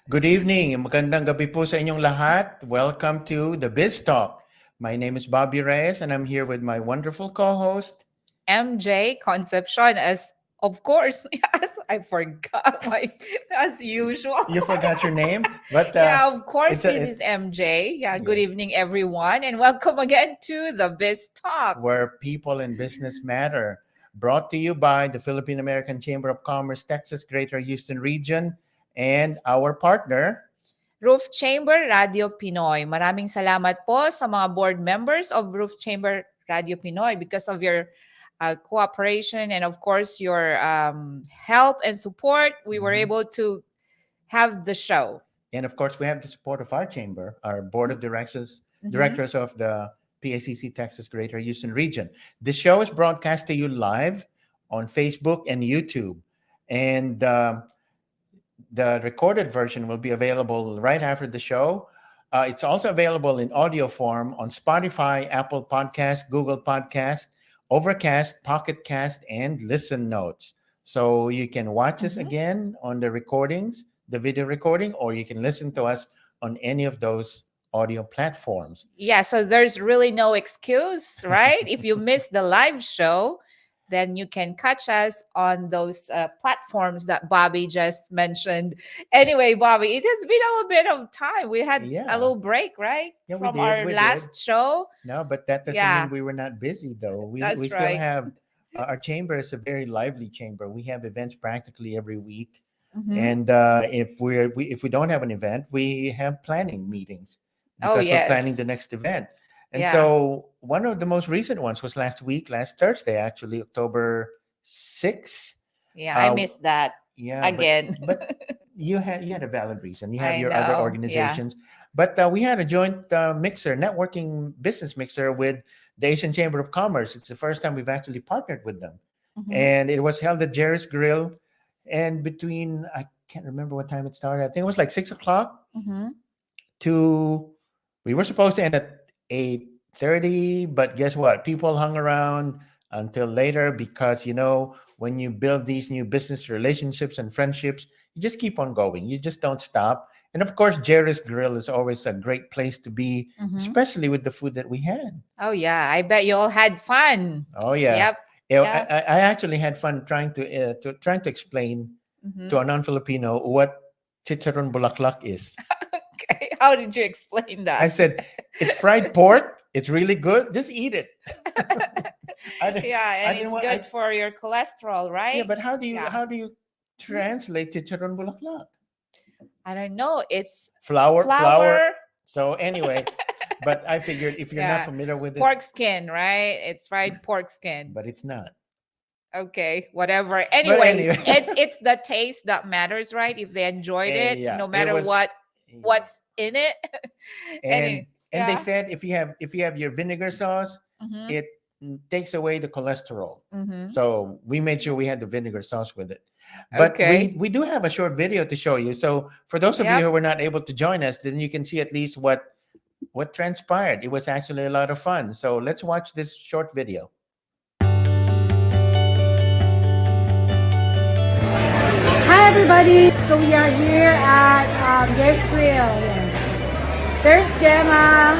Good evening. Magandang gabi po sa inyong lahat. Welcome to the Biz Talk. My name is Bobby Reyes and I'm here with my wonderful co-host. MJ Concepcion, as of course, yes, I forgot as usual. You forgot your name, but Yeah, of course, it's a, this is MJ. Yeah, good yes, evening, everyone, and welcome again to the Biz Talk. where people and business matter. Brought to you by the Philippine American Chamber of Commerce, Texas, Greater Houston Region, and our partner. Roof Chamber Radyo Pinoy. Maraming salamat po sa mga board members of Roof Chamber Radyo Pinoy because of your cooperation and of course your help and support. We were able to have the show. And of course, we have the support of our chamber, our board of directors of the PACC Texas Greater Houston Region. The show is broadcast to you live on Facebook and YouTube. And the recorded version will be available right after the show. It's also available in audio form on Spotify, Apple Podcast, Google Podcast, Overcast, Pocket Cast, and Listen Notes. So you can watch us again on the recordings, the video recording, or you can listen to us on any of those audio platforms. Yeah, so there's really no excuse, right? If you miss the live show, then you can catch us on those platforms that Bobby just mentioned. Anyway, Bobby, it has been a little bit of time. We had a little break, right? Yeah, we From did, our we last did. show. No, but that doesn't mean we were not busy, though. We still right. have our chamber is a very lively chamber. We have events practically every week, and if we don't have an event, we have planning meetings because we're planning the next event. And so one of the most recent ones was last Thursday, actually, October 6th. Yeah, I missed that. Yeah, again. But you had a valid reason. You have your other organizations. Yeah. But we had a joint networking business mixer with the Asian Chamber of Commerce. It's the first time we've actually partnered with them. And it was held at Jerry's Grill. And I can't remember what time it started. I think it was like 6 o'clock we were supposed to end at 8:30, but guess what? People hung around until later because, when you build these new business relationships and friendships, you just keep on going. You just don't stop. And of course, Jerry's Grill is always a great place to be, especially with the food that we had. Oh, yeah. I bet you all had fun. Oh, yeah. Yep. I actually had fun trying to explain to a non-Filipino what chicharon bulaklak is. Okay. How did you explain that? I said, it's fried pork. It's really good. Just eat it. It's good for your cholesterol, right? Yeah, but how do you translate chicharon bulaklak? I don't know. It's flour. So anyway, but I figured if you're not familiar with it, pork skin, right? It's fried pork skin. But it's not. Okay, whatever. Anyways, it's the taste that matters, right? If they enjoyed it, no matter what's in it. And they said if you have your vinegar sauce, it takes away the cholesterol. So we made sure we had the vinegar sauce with it. But we do have a short video to show you. So for those of you who were not able to join us, then you can see at least what transpired. It was actually a lot of fun. So let's watch this short video. Hi everybody! So we are here at Gabe's Grill. There's Gemma.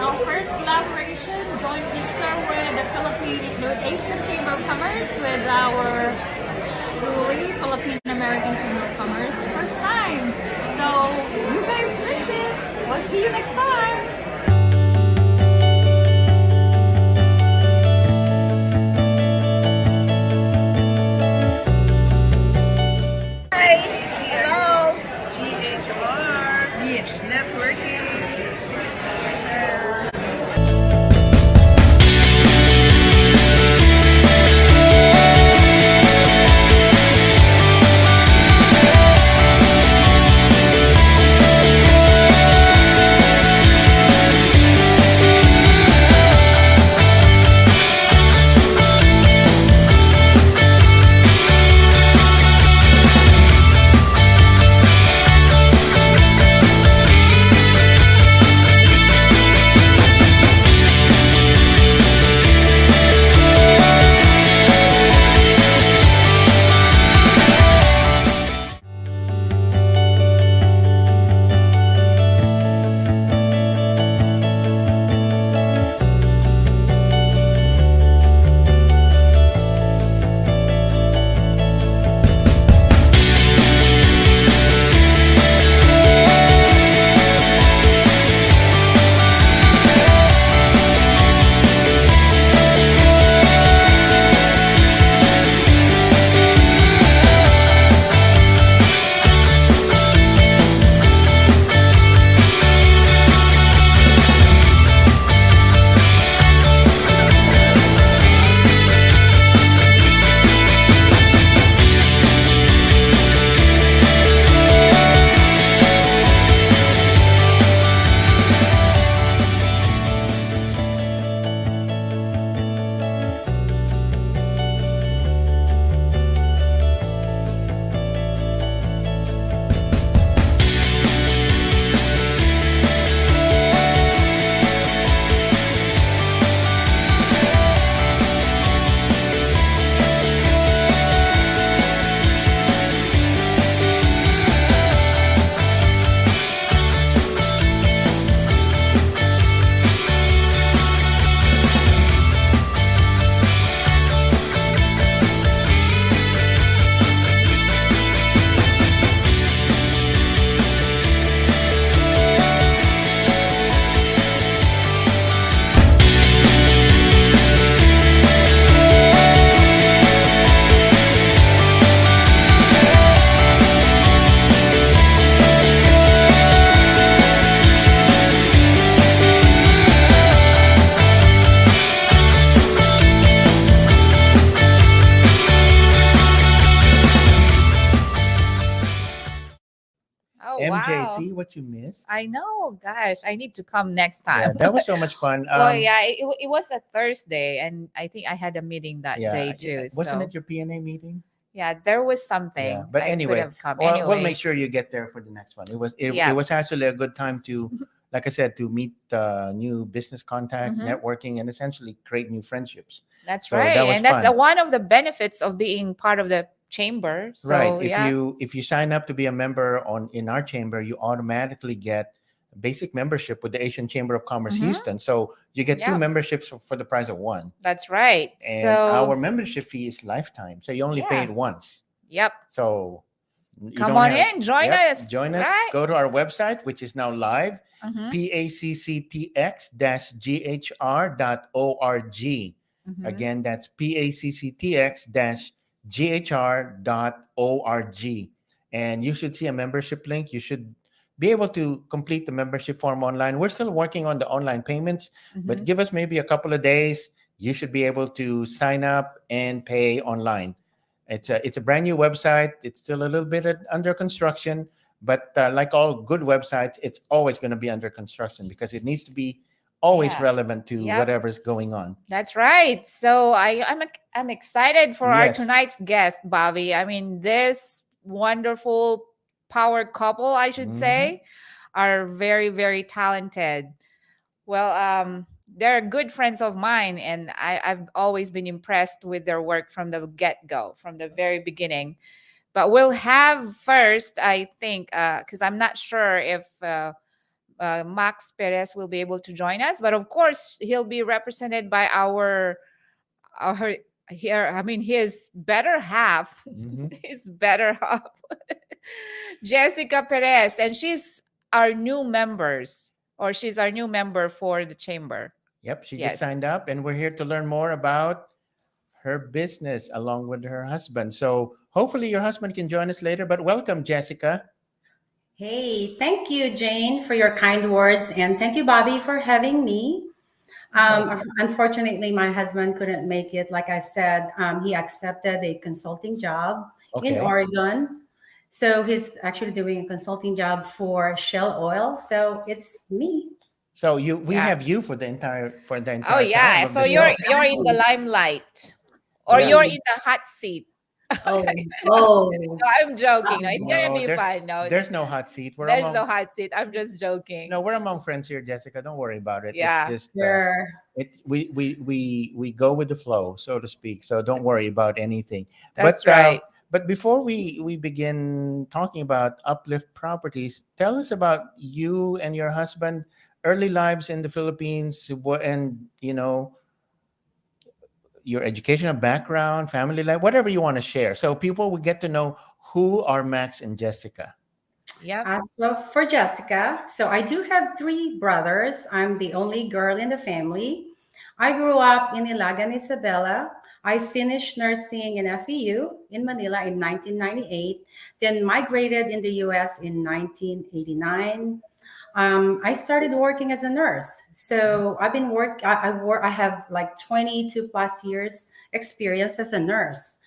Our first collaboration, joint mixer with the Asian Chamber of Commerce with our truly Philippine American Chamber of Commerce. First time. So you guys missed it. We'll see you next time. what you missed? I know, gosh, I need to come next Yeah, time. that was so much fun. Well, yeah, it was a Thursday, and I think I had a meeting that day too. Wasn't So it your PNA meeting? yeah, there was Yeah, something but I could anyway, have come. well, we'll make sure Anyways, you get there for the next one. It yeah, was actually a good time to, like I said, to meet new business contacts, hmm, networking, and essentially create new friendships. that's So that right, was and that's fun. one of the benefits of being part of the chamber. Right. So yeah, If you sign up to be a member on in our chamber, you automatically get basic membership with the Asian Chamber of Commerce hmm, Houston. So you get two yeah, memberships for the price of one. that's right. And our So membership fee is lifetime. So you only pay yeah, it once. yep, So you come don't on have, in, join yep, us, join us. right? Go to our website, which is now live, Mm-hmm, pacctx-ghr.org. mm-hmm. Again, that's pacctx-ghr.org. And you should see a membership link. You should be able to complete the membership form online. We're still working on the online payments, but Mm-hmm. give us maybe a couple of days. You should be able to sign up and pay online. It's a brand new website. It's still a little bit under construction, but like all good websites, it's always going to be under construction because it needs to be always Yeah. relevant to Yep. whatever's going on. That's right. So I'm excited for our Yes. tonight's guest, Bobby. I mean, this wonderful power couple, I should Mhm. say, are very, very talented. Well, they're good friends of mine, and I've always been impressed with their work from the get-go, from the very beginning. But we'll have first, I think, because I'm not sure if Max Perez will be able to join us, but of course he'll be represented by our here. I mean, his better half, Mhm. his better half, Jessica Perez, and she's our new members, or she's our new member for the chamber. Yep, she just Yes. signed up, and we're here to learn more about her business along with her husband. So hopefully your husband can join us later. But welcome, Jessica. Hey, thank you, Jane, for your kind words, and thank you, Bobby, for having me. Unfortunately, my husband couldn't make it. Like I said, he accepted a consulting job in Okay. Oregon. So he's actually doing a consulting job for Shell Oil. So it's me. So we Yeah. have you for the Oh entire time yeah. of So the show. you're in the limelight, or Yeah. you're in the hot seat. Oh, Okay. oh, No, I'm joking. No, it's gonna No, be fun. No, there's no hot seat. there's no hot seat. I'm just joking. No, we're among friends here, Jessica. Don't worry about it. It's Yeah. just sure. we go with the flow, so to speak. So don't worry about anything. That's But right. but before we begin talking about Uplift Properties, tell us about you and your husband, early lives in the Philippines, and your educational background, family life, whatever you want to share, so people will get to know who are Max and Jessica. Yep. So for Jessica, so I do have three brothers. I'm the only girl in the family. I grew up in Ilagan, Isabela. I finished nursing in FEU in Manila in 1998, then migrated in the US in 1989. I started working as a nurse. So I've been I have like 22 plus years experience as a nurse.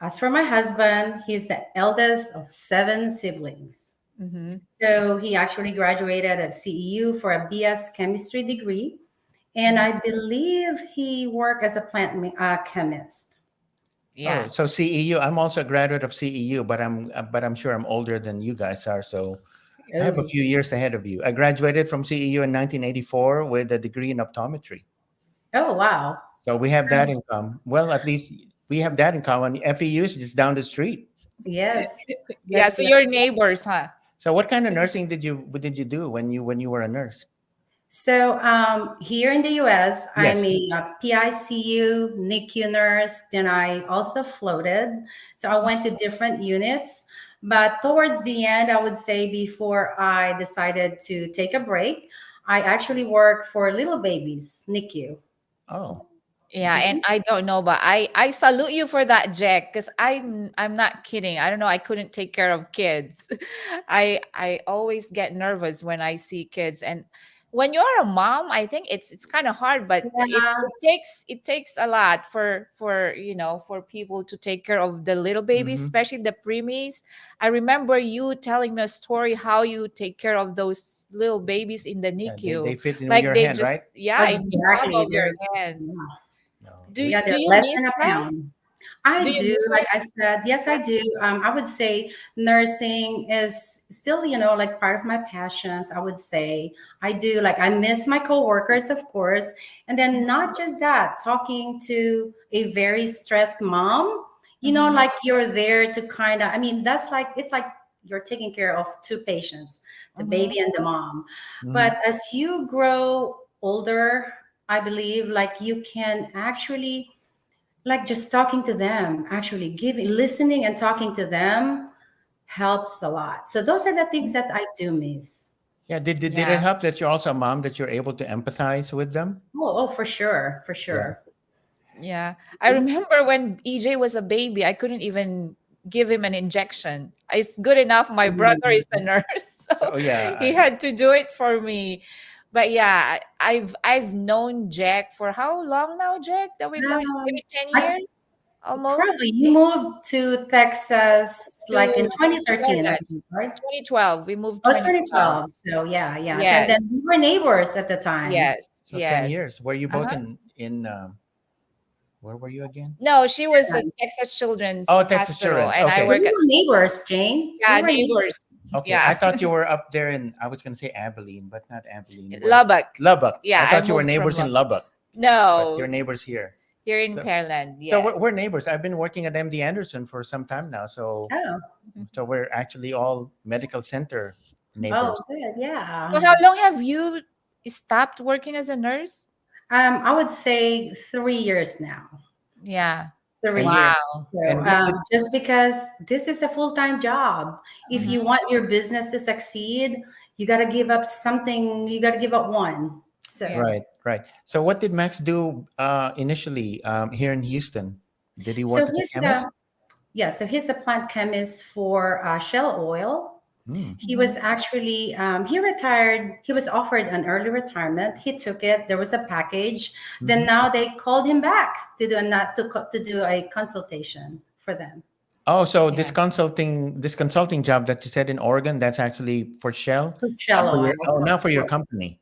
As for my husband, he's the eldest of seven siblings. Mm-hmm. So he actually graduated at CEU for a BS chemistry degree. And I believe he worked as a chemist. Yeah. Oh, so CEU. I'm also a graduate of CEU, but I'm sure I'm older than you guys are. So I have a Oh, few years ahead of you. I graduated from CEU in 1984 with a degree in optometry. oh wow. So we have that in common. Well, at least we have that in common. FEU is just down the street. Yes. Yeah. That's So you're neighbors, huh? So what kind of nursing did you do when you were a nurse? So here in the US, I'm Yes. a PICU, NICU nurse. Then I also floated. So I went to different units. But towards the end, I would say before I decided to take a break, I actually work for little babies, NICU. Oh, Yeah, and I don't know, but I salute you for that, Jack, because I'm not kidding. I don't know. I couldn't take care of kids. I always get nervous when I see kids, and when you're a mom, I think it's kind of hard, but Yeah. it takes a lot for for people to take care of the little babies, Hmm. especially the preemies. I remember you telling me a story how you take care of those little babies in the Yeah, they NICU, fit in like your they hand, right? just, yeah, in the palm Exactly. of your They're, hands. yeah. No, Do Yeah, do they're you less miss than a that? pound. I Do you do. miss Like it? I said, yes, I do. I would say nursing is still, like part of my passions. I would say I do. Like I miss my coworkers, of course, and then not just that. Talking to a very stressed mom, Mm-hmm. like you're there to kind of. I mean, that's like it's like you're taking care of two patients, the Mm-hmm. baby and the mom. hmm But as you grow older, I believe like you can actually like just talking to them, actually giving listening and talking to them helps a lot. So those are the things that I do miss. Yeah, did it Yeah. help that you're also a mom, that you're able to empathize with them? Oh, for sure, for Yeah. sure. Yeah. I remember when EJ was a baby, I couldn't even give him an injection. It's good enough my brother is a nurse, so So yeah, he had to do it for me. But yeah, I've known Jack for how long now, Jack? That we've known maybe 10 I years almost probably you moved to Texas like in to 2013, I Maryland. think, right? 2012. We moved Oh, 2012. 2012. So yeah, yes. And then Yes. we were neighbors at the time. Yes. so 10 Yes. years. Were you both Uh-huh. in where were you again? No, she was at Texas Children's Oh, Texas Hospital Children's. and I We Okay. work at, were neighbors, Jane. We yeah, were neighbors. neighbors. Okay. I Yeah. thought you were up there in, I was going to say Abilene, but not Abilene. Where? Lubbock. Lubbock. I Yeah, I thought you were moved from neighbors in Lubbock. Lubbock, but No, you're neighbors here. here in So Pearland. so we're, Yes. we're neighbors. I've been working at MD Anderson for some time now. So Oh, so we're actually all medical center oh, neighbors. good. So Yeah. how long have you stopped working as a nurse? I would say 3 years now. Yeah. 3 years. Wow. So, And what did just because this is a full-time job, if Mhm. you want your business to succeed, you got to give up something. You got to give up one. Yeah. So, right. So what did Max do initially here in Houston? Did he so work as a he's chemist? yeah. So he's a plant chemist for Shell Oil. Hmm. He was Mhm. actually he retired. He was offered an early retirement. He took it. There was a package. Then Mhm. now they called him back to do a not to do a consultation for them. Oh, so Yeah. this consulting job that you said in Oregon, that's actually for Shell, For Shell for Oil. your not for your company.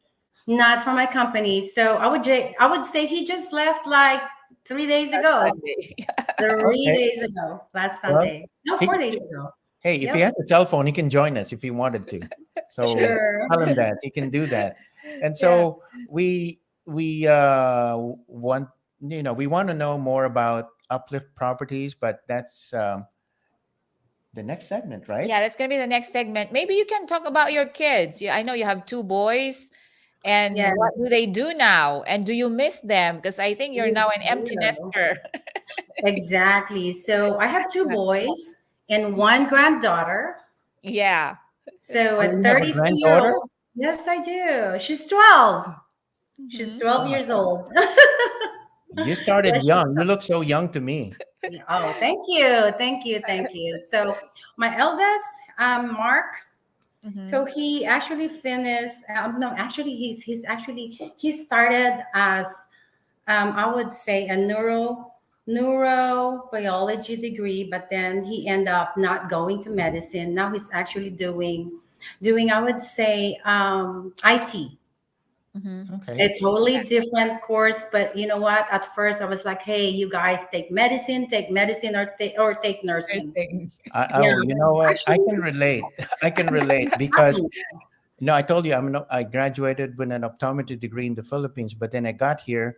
Not for my company. So I would say he just left like 3 days Last ago. Sunday. 3 Okay. days ago, last Well, Sunday. No, he 4 days can, ago. hey, if he Yep. has a cell phone, he can join us if he wanted to. So Sure. tell him that he can do that. And Yeah. so we want we want to know more about Uplift Properties, but that's the next segment, right? Yeah, that's gonna be the next segment. Maybe you can talk about your kids. Yeah, I know you have two boys, and Yeah, what do they do now? And do you miss them? Because I think you're we now an empty do. nester. Exactly. So I have two Yeah. boys and one granddaughter. Yeah. So Oh, a you have a 32-year granddaughter? old. Yes, I do. She's 12. She's Mhm. 12 Wow. years old. You Yeah, started she's young. You look so young to me. Oh, thank you. Thank you. Thank you. So, my eldest, Mark, so Mhm. he actually finished, no, actually, he started as, I would say, a neurobiology degree, but then he ended up not going to medicine. Now he's actually doing, I would say, IT. Mhm. Okay. A totally different course, but you know what? At first, I was like, "Hey, you guys take medicine, or take nursing." Interesting. Yeah, Oh, you know what? I actually, can relate. I can relate because happy. I told you I graduated with an optometry degree in the Philippines, but then I got here,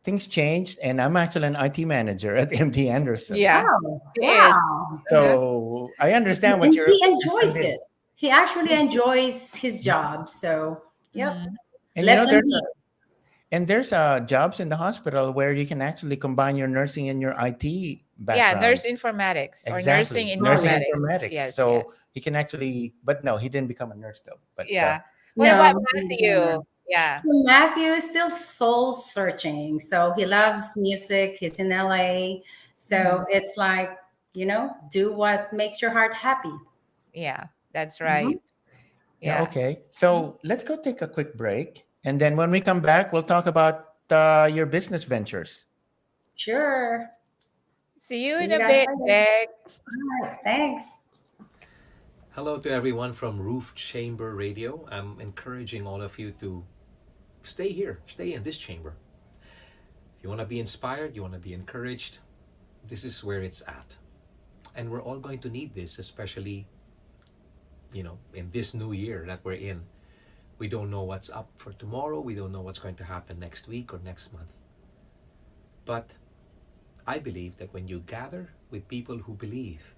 things changed, and I'm actually an IT manager at MD Anderson. Yeah, Oh, it is. wow! Uh-huh. So I understand And he what your son enjoys did. it. He actually enjoys his job. So, yep. Mhm. And Let them be. there's jobs in the hospital where you can actually combine your nursing and your IT Yeah, background. nurse informatics or nursing Exactly, Oh nursing yeah. informatics. informatics. Yes, So yes. he can actually, but no, he didn't become a nurse though. But Yeah. What No, about he didn't become a Matthew? nurse. Yeah. So Matthew is still soul searching. So he loves music. He's in LA. So Mhm. it's like, do what makes your heart happy. Yeah, that's Mhm. right. yeah, Yeah. okay. So let's go take a quick break. And then when we come back, we'll talk about your business ventures. Sure. See you See in you a guys bit, later. Beck. All right. Thanks. Hello to everyone from Roof Chamber Radio. I'm encouraging all of you to stay here, stay in this chamber. If you want to be inspired, you want to be encouraged, this is where it's at. And we're all going to need this, especially, in this new year that we're in. We don't know what's up for tomorrow. We don't know what's going to happen next week or next month. But I believe that when you gather with people who believe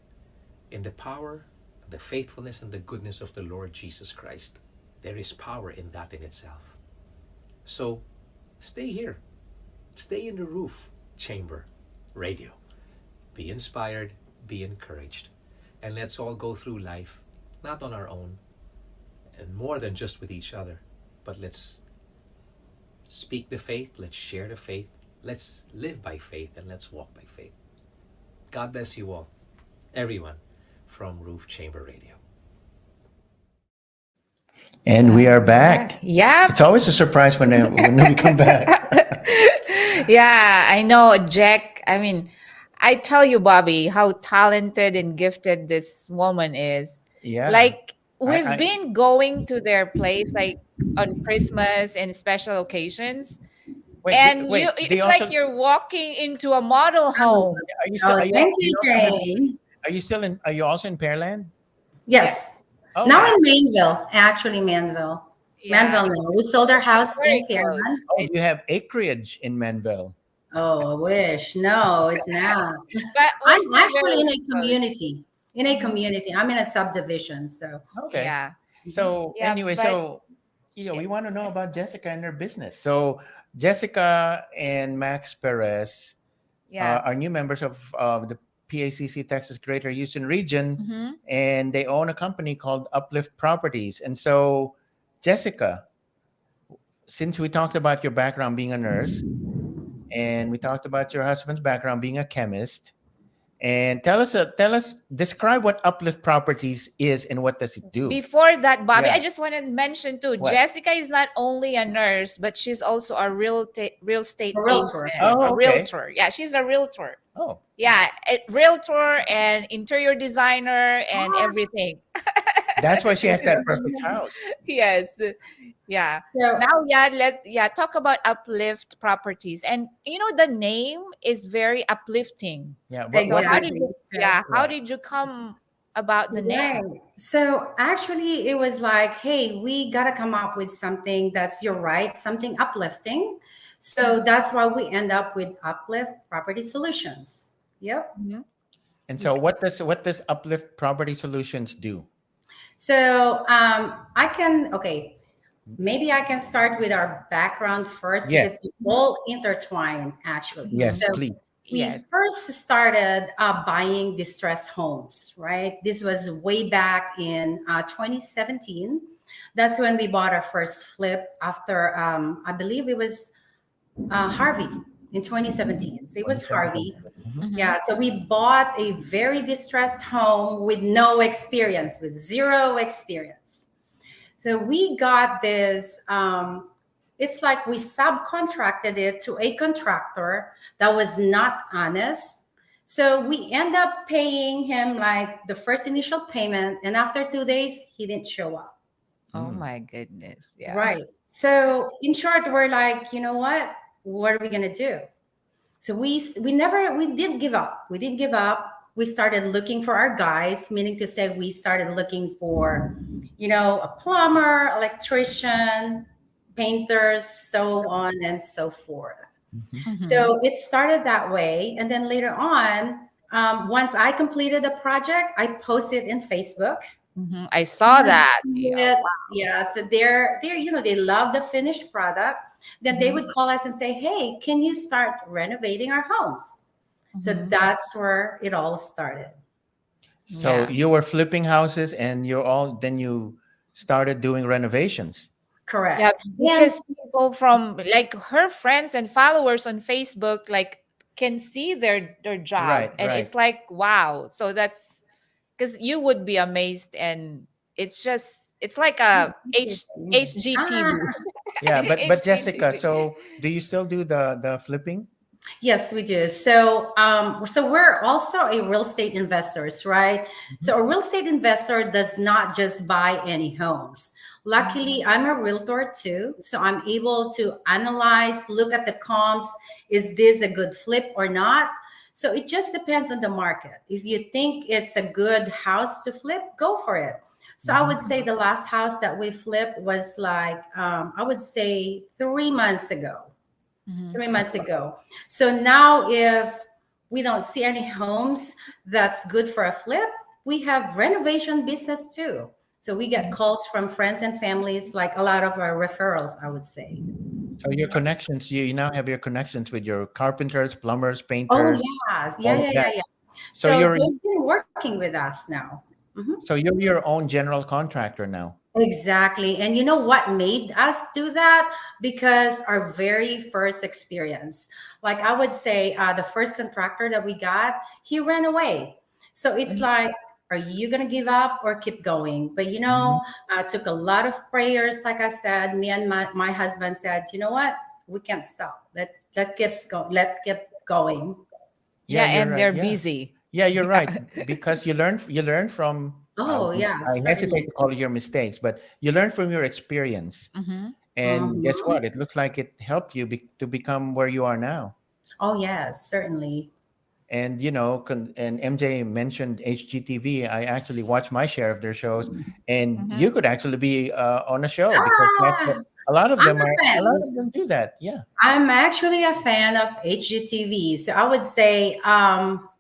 in the power, the faithfulness, and the goodness of the Lord Jesus Christ, there is power in that in itself. So stay here. Stay in the Roof Chamber Radio. Be inspired, be encouraged. And let's all go through life, not on our own, and more than just with each other, but let's speak the faith, let's share the faith, let's live by faith, and let's walk by faith. God bless you all, everyone from Roof Chamber Radio. And we are back. Yeah. It's always a surprise when we come back. Yeah, I know, Jack. I mean, I tell you, Bobby, how talented and gifted this woman is. Yeah. Like, we've I- been going to their place like on Christmas and special occasions. Wait, And wait, they it's also- like you're walking into a model home. Are you still? Oh, Are you, thank you, Jane. are you still in? Are you also in Pearland? Yes. Oh, Now in Mainville, actually Manville. Yeah. Manville now. We sold our house Very in Pearland. oh, you have acreage in Manville. Oh, I wish. No, it's not. But we're I'm still actually in very a community. In a community. I'm in a subdivision. So Okay. Yeah. So Yeah, anyway, but- so we want to know about Jessica and her business. So Jessica and Max Perez Yeah. are new members of the PACC Texas Greater Houston region, Mhm. and they own a company called Uplift Properties. And so, Jessica, since we talked about your background being a nurse, and we talked about your husband's background being a chemist, and tell us, describe what Uplift Properties is and what does it do? Before that, Bobby, Yeah. I just want to mention too, What? Jessica is not only a nurse, but she's also a real estate A realtor. agent, Oh, a okay. realtor. Yeah, she's a realtor. Oh, Yeah, a realtor and interior designer and everything. that's why she has that perfect house. Yes. Yeah. So Now, talk about Uplift Properties. And the name is very uplifting. Yeah. So how Exactly. did how did you come about the name? Right. So actually, it was like, hey, we got to come up with something that's, you're right, something uplifting. So that's why we end up with Uplift Property Solutions. Yep. And so, what does Uplift Property Solutions do? So maybe I can start with our background first Yes. because it's all intertwined actually. Yes, So please. we Yes. first started buying distressed homes, right? This was way back in 2017. That's when we bought our first flip after, I believe it was Harvey in 2017. So it was Harvey. Mhm. Yeah, so we bought a very distressed home with no experience, with zero experience. So we got this, it's like we subcontracted it to a contractor that was not honest. So we end up paying him like the first initial payment, and after 2 days, he didn't show up. Oh my goodness. Yeah. Right. So in short, we're like, you know what are we gonna do? So we didn't give up. We didn't give up. We started looking for our guys, meaning to say we started looking for, a plumber, electrician, painters, so on and so forth. Mhm. So it started that way. And then later on, once I completed the project, I posted in Facebook. Mhm. I saw that. Yeah. Yeah. So they're they love the finished product. Then they would call us and say, hey, can you start renovating our homes? So Mhm. that's where it all started. So Yeah. you were flipping houses, and then you started doing renovations. Correct. Yeah, And because people from like her friends and followers on Facebook like can see their job, Right, and right. it's like wow. So that's because you would be amazed, and it's like a HGTV. Yeah, but Jessica, HGTV. so do you still do the flipping? Yes, we do. So we're also a real estate investors, right? Mhm. So a real estate investor does not just buy any homes. Luckily, I'm a realtor too, so I'm able to analyze, look at the comps. Is this a good flip or not? So it just depends on the market. If you think it's a good house to flip, go for it. So I would Mhm. say the last house that we flipped was like I would say 3 months ago. Mhm. 3 months ago. So now, if we don't see any homes that's good for a flip, we have renovation business too. So we get calls from friends and families, like a lot of our referrals, I would say. So your connections, you now have your connections with your carpenters, plumbers, Oh painters, yes, yeah, all of yeah, yeah, that. yeah. So So you're they've been working with us now. Mhm. so you're your own general contractor now. Exactly. And you know what made us do that? Because our very first experience, like I would say, the first contractor that we got, he ran away. So it's like, are you going to give up or keep going? But Mhm. took a lot of prayers. Like I said, me and my husband said, you know what? We can't stop. Let keeps go. Let keep going. Yeah, Yeah, you're and right. they're Yeah. busy. Yeah, you're right. Yeah. Because you learn from Oh yeah, I hesitate certainly. to call it your mistakes, but you learn from your experience. Mhm. And guess Mhm. what? It looks like it helped you to become where you are now. Oh yes, certainly. And and MJ mentioned HGTV. I actually watch my share of their shows, and Mhm. you could actually be on a show because Ah, a I'm a lot fan. of them do that. Yeah. I'm actually a fan of HGTV. So I would say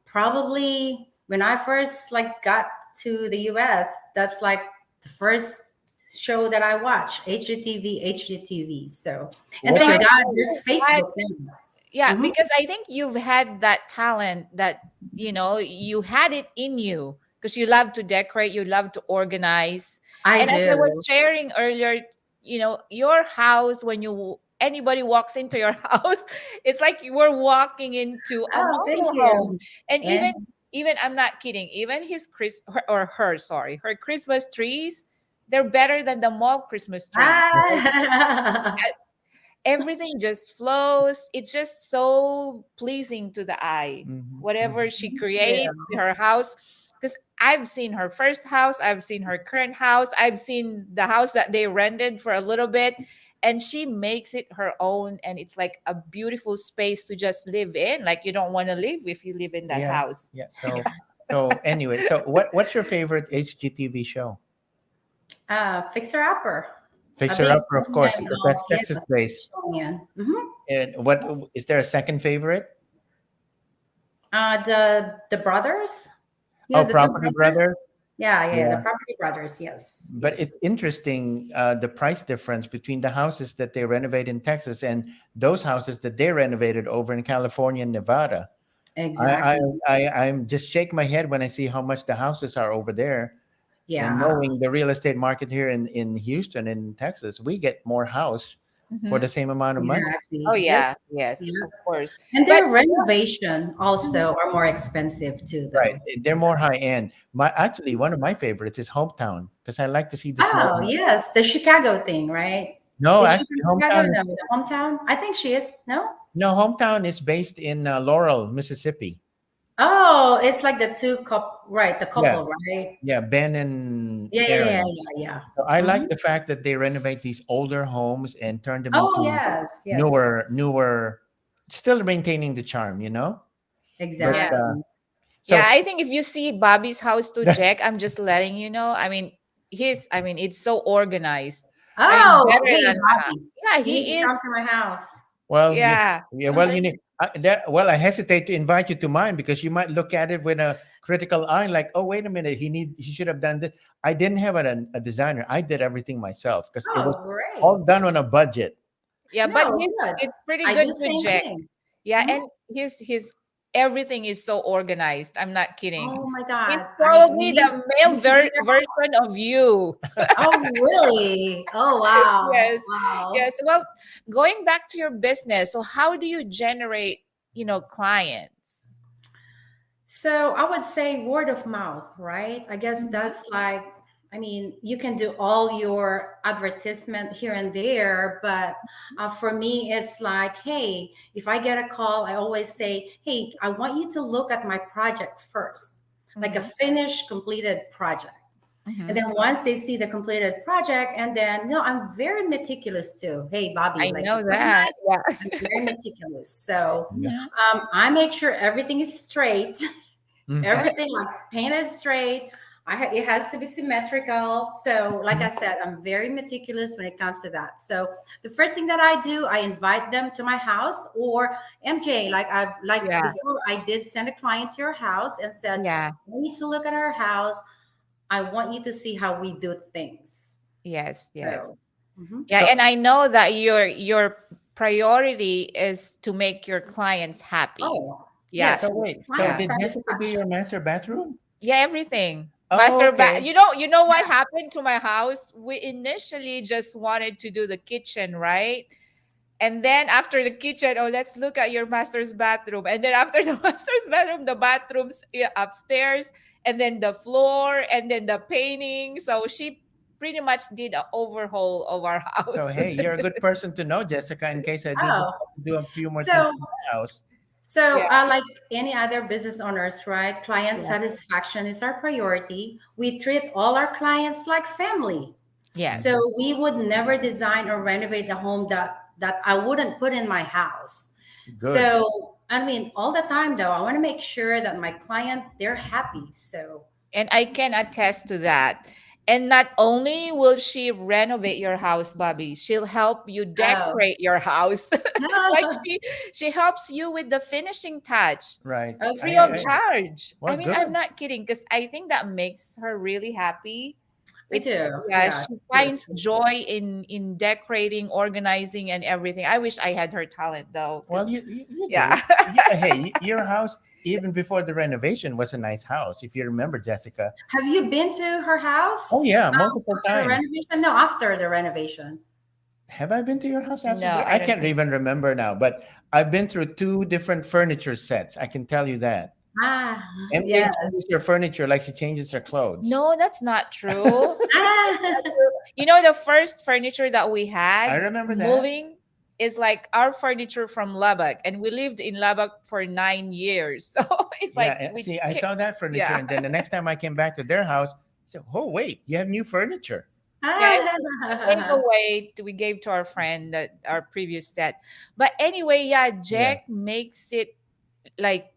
probably when I first like got to the US, that's like the first show that I watched, HGTV, HGTV. So, and What's No, thank your I God think there's you had, Facebook now. yeah, Mhm. because I think you've had that talent that, you had it in you because you love to decorate, you love to organize. I And as I was do. sharing earlier, your house, when anybody walks into your house, it's like you were walking into a Oh, thank model home. you. And And even I'm not kidding, even her Christmas trees, they're better than the mall Christmas trees. ah, Everything just flows. It's just so pleasing to the eye. Mhm, Whatever mhm. she yeah. creates, her house. Because I've seen her first house, I've seen her current house, I've seen the house that they rented for a little bit, and she makes it her own. And it's like a beautiful space to just live in. Like you don't want to live if you live in that Yeah, house. yeah. So anyway, so what's your favorite HGTV show? Fixer Upper. A Fixer big Upper, of course, fan because of, that's yes, Texas based. Smithsonian. Mhm. And what is there a second favorite? The brothers, Oh, the two Property brothers. Brother. Yeah, yeah, the Yeah. property brothers. Yes, But it's yes, interesting the price difference between the houses that they renovate in Texas and those houses that they renovated over in California and Nevada. I I exactly. I'm just shake my head when I see how much the houses are over there, and Yeah, knowing the real estate market here in Houston in Texas, we get more house for Mhm. the same amount of money. Oh, exactly. Yep. yeah. Yes, Yep. of course. And But their renovation also are more expensive too, Right. though. They're more high end. My Actually, one of my favorites is Hometown because I like to see the small Oh, house. yes, the Chicago thing, right? No, Is she actually, from Chicago? No, the hometown. I think she is. No. Hometown is based in Laurel, Mississippi. Oh, it's like the two couple, right? The Yeah, couple, right? yeah, Ben and Yeah, yeah, yeah, Aaron. yeah, yeah. So I Mhm. like the fact that they renovate these older homes and turn them Oh, into yes, yes, newer, still maintaining the charm, But yeah. exactly. Yeah, so I think if you see Bobby's house to Jack, I'm just letting you know. I mean, it's so organized. I mean, Oh, better hey, than Bobby, yeah, you need to he is. come to my house. well, Yeah. yeah, I'm well, you just need I hesitate to invite you to mine because you might look at it with a critical eye, like, oh, wait a minute, he should have done this. I didn't have a designer. I did everything myself because it was oh, great. all done on a budget. Yeah, but No, he's good. it's pretty I good do with same Jack. thing. Yeah, Mhm. and his everything is so organized. I'm not kidding. Oh my He's God, probably the we male need to be there. version of you. Oh, really? Oh, wow, Yes. wow. Yes. Well, going back to your business, so how do you generate, clients? So I would say word of mouth, right? I guess Mhm. that's like I mean, you can do all your advertisement here and there, but for me, it's like, hey, if I get a call, I always say, hey, I want you to look at my project first, like a Mhm. finished, completed project. And Mhm. then once they see the completed project, and then, I'm very meticulous too. Hey, Bobby, I like, know very that. nice. Yeah. I'm very meticulous. So Yeah. Mhm. I make sure everything is straight. Mhm. Everything like painted straight. It has to be symmetrical. So, like I said, I'm very meticulous when it comes to that. So, the first thing that I do, I invite them to my house, or MJ, like Yeah. before, I did send a client to your house and said, Yeah. "I need to look at our house. I want you to see how we do things." Yes. Yes. So, mhm. Yeah, So, and I know that your priority is to make your clients happy. Oh, Yeah. yes, so wait. So client Yeah. did Jessica do your satisfaction. master bathroom? Yeah, everything. Oh, okay. You know what happened to my house? We initially just wanted to do the kitchen, right? And then after the kitchen, oh, let's look at your master's bathroom. And then after the master's bathroom, the bathrooms, yeah, upstairs, and then the floor, and then the painting. So she pretty much did an overhaul of our So house. hey, you're a good person to know, Jessica, in case I Oh, do a few more things so in my house. So, Yeah. like any other business owners, right? Client Yeah. satisfaction is our priority. We treat all our clients like family. Yes. So, we would never design or renovate a home that I wouldn't put in my house. Good. So, I mean, all the time though, I want to make sure that my client they're happy. So, And I can attest to that. And not only will she renovate your house, Bobby, she'll help you oh, decorate your house. It's like she helps you with the finishing touch, Right. free of okay, charge. I Well, mean, I'm good. not kidding because I think that makes her really happy. I It's do. Yeah, Yeah, she it's true. finds joy in decorating, organizing, and everything. I wish I had her talent though, Well, because you yeah. do. Hey, your house, even before the renovation, was a nice house. If you remember, Jessica. Have you been to her Oh house yeah, multiple after the times. renovation? No, after the renovation. Have I been to your house after No, I I don't can't think. even remember now, but I've been through two different furniture sets. I can tell you that. Ah, MJ yes. changes her furniture like she changes her clothes. No, that's not true. Ah, You know, the first furniture that we I had remember that. moving is like our furniture from Lubbock, and we lived in Lubbock for 9 years. So it's Yeah, like see, I saw that furniture, yeah, and then the next time I came back to their house, I said, "Oh wait, you have new furniture." yeah. And ah. we gave to our friend that our previous set. But anyway, yeah, Yeah. Jack makes it like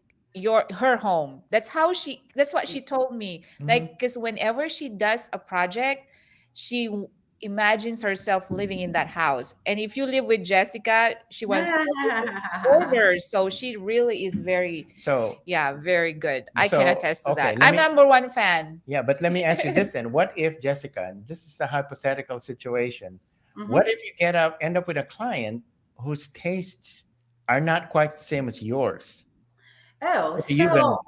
her home. That's what she told me. Mhm. Like, because whenever she does a project, she imagines herself living in that house. And if you live with Jessica, she wants everything ordered. So she really is very, So, yeah, very good. I can so attest to okay, that. let I'm me. number one fan. Yeah, but let me ask you this then: what if Jessica? And this is a hypothetical situation. What Mhm. if you end up with a client whose tastes are not quite the same as yours? Oh, What are you gonna so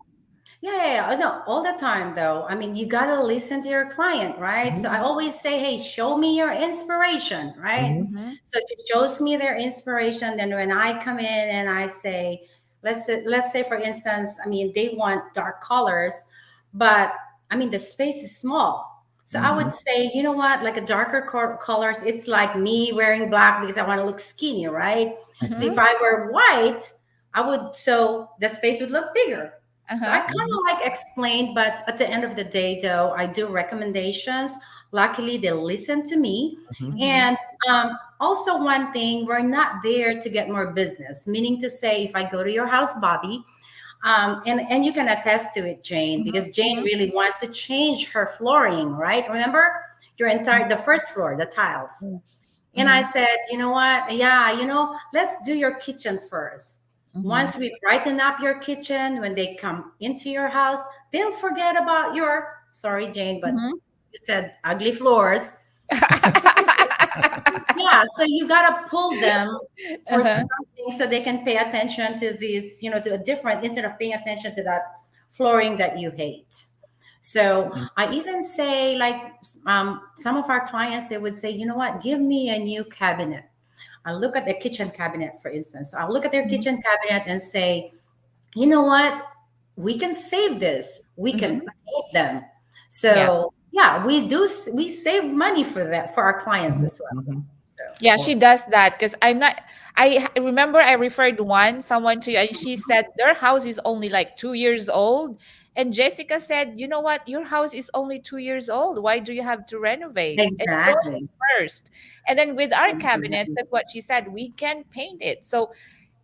yeah. No, all the time though. I mean, you gotta listen to your client, right? So I do? always say, hey, show me your inspiration, right? Mhm. Mm-hmm. So she shows me their inspiration. Then when I come in and I say, let's say for instance, I mean, they want dark colors, but I mean the space is small. So I would Mhm. say, you know what, like a darker colors, it's like me wearing black because I want to look skinny, right? So Mm-hmm. if I wear white, I would so the space would look bigger. So I Uh-huh. kind Mhm. of like explained, but at the end of the day, though, I do recommendations. Luckily, they listen to me. Mhm. Mm-hmm. And also, one thing, we're not there to get more business, meaning to say, if I go to your house, Bobby, and you can attest to it, Jane, because Jane Mm-hmm. really wants to change her flooring, right? Remember the first floor, the tiles. And I Mm-hmm. said, you know what? Yeah, let's do your kitchen first. Mm-hmm. Once we brighten up your kitchen, when they come into your house, they'll forget about your, sorry, Jane, but Mm-hmm. you said ugly floors. Yeah, so you gotta pull them for Uh-huh. something so they can pay attention to this, to a different instead of paying attention to that flooring that you hate. So Mhm. I even say, like, some of our clients, they would say, you know what, give me a new cabinet. I look at the kitchen cabinet, for instance. So I'll look at their Mhm. kitchen cabinet and say, you know what, we can save this. We can Mhm. paint them. Yeah. So yeah, we save money for that for our clients Mhm, as well. mhm. So Yeah, Well, she does that because I'm not. I remember I referred someone to you, and she said their house is only like 2 years old. And Jessica said, "You know what? Your house is only 2 years old. Why do you have to renovate? Enjoy it exactly. first." And then with our cabinets, Exactly. that's what she said. We can paint it, so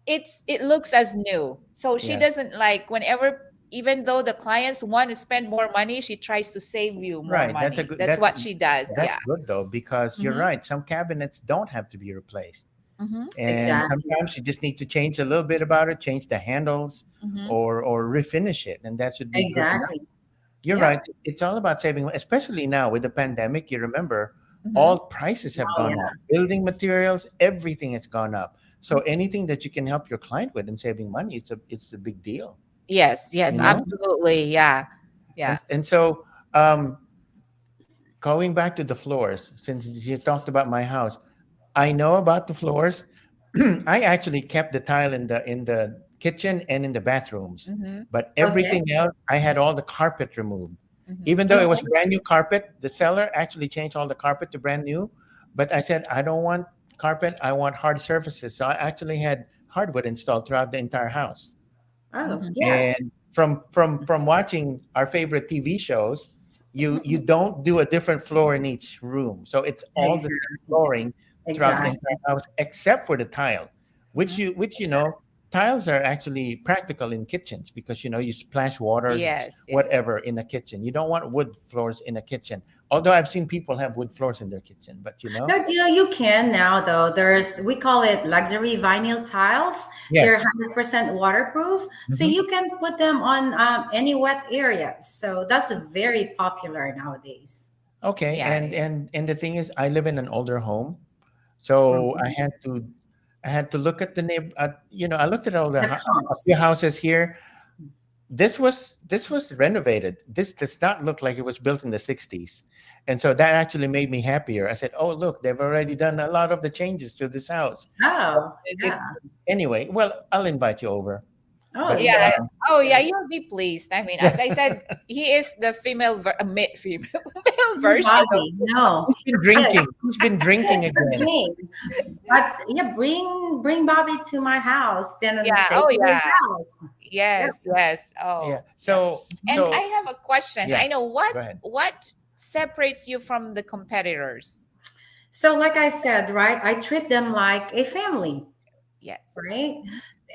it looks as new. So she yes. doesn't like whenever, even though the clients want to spend more money, she tries to save you more Right. That's a money. good. That's what she does. That's Yeah. good though, because you're Mm-hmm. right. Some cabinets don't have to be replaced, Mm-hmm. and Exactly. sometimes you just need to change a little bit about it, change the handles, Mm-hmm. or refinish it, and that should be good enough. Exactly. You're Yep. right. It's all about saving, especially now with the pandemic. You remember, Mm-hmm. all prices have Oh gone yeah. up. Building materials, everything has gone up. So anything that you can help your client with in saving money, it's a big deal. Yes, yes, You know. absolutely. Yeah. Yeah. And so, um, going back to the floors, since you talked about my house, I know about the floors. I actually kept the tile in the kitchen and in the bathrooms, Mm-hmm. but Okay. everything else, I had all the carpet removed. Mm-hmm. Even though it was Okay. brand new carpet, the seller actually changed all the carpet to brand new. But I said, I don't want carpet, I want hard surfaces. So I actually had hardwood installed throughout the entire house. Oh Mm-hmm. yes. And from watching our favorite TV shows, you don't do a different floor in each room. So it's all the same Exactly. flooring throughout the Exactly. entire house, except for the tile, Mm-hmm. which tiles are actually practical in kitchens because you splash waters, Yes, yes. whatever in a kitchen. You don't want wood floors in a kitchen. Although I've seen people have wood floors in their kitchen, but No, you can now though. We call it luxury vinyl tiles. yes. They're 100% waterproof, so Mhm. you can put them on any wet areas. So that's very popular nowadays. Okay, Yeah, and yeah. and and the thing is, I live in an older home, so I Mhm. had to, I had to look at the neighbor. I looked at The a few comps. houses here. This was renovated. This does not look like it was built in the '60s, and so that actually made me happier. I said, "Oh, look, they've already done a lot of the changes to this house." But Oh, it yeah. anyway. Well, I'll invite you over, Oh, but Yeah. yes. Oh, yeah, Yes. you'll be pleased. I mean, as I said, he is the female male version of. Bobby, no. who's been Yes, drinking? Who's been drinking that's again? Jane. But yeah, bring Bobby to my house, then Yeah. take Oh, to your yeah. house. Yep. Yes, yes. Yeah. Oh, yeah. So And I so have a question. yeah. I know Go ahead. what separates you from the competitors. So, like I said, right, I treat them like a family, Yes. right?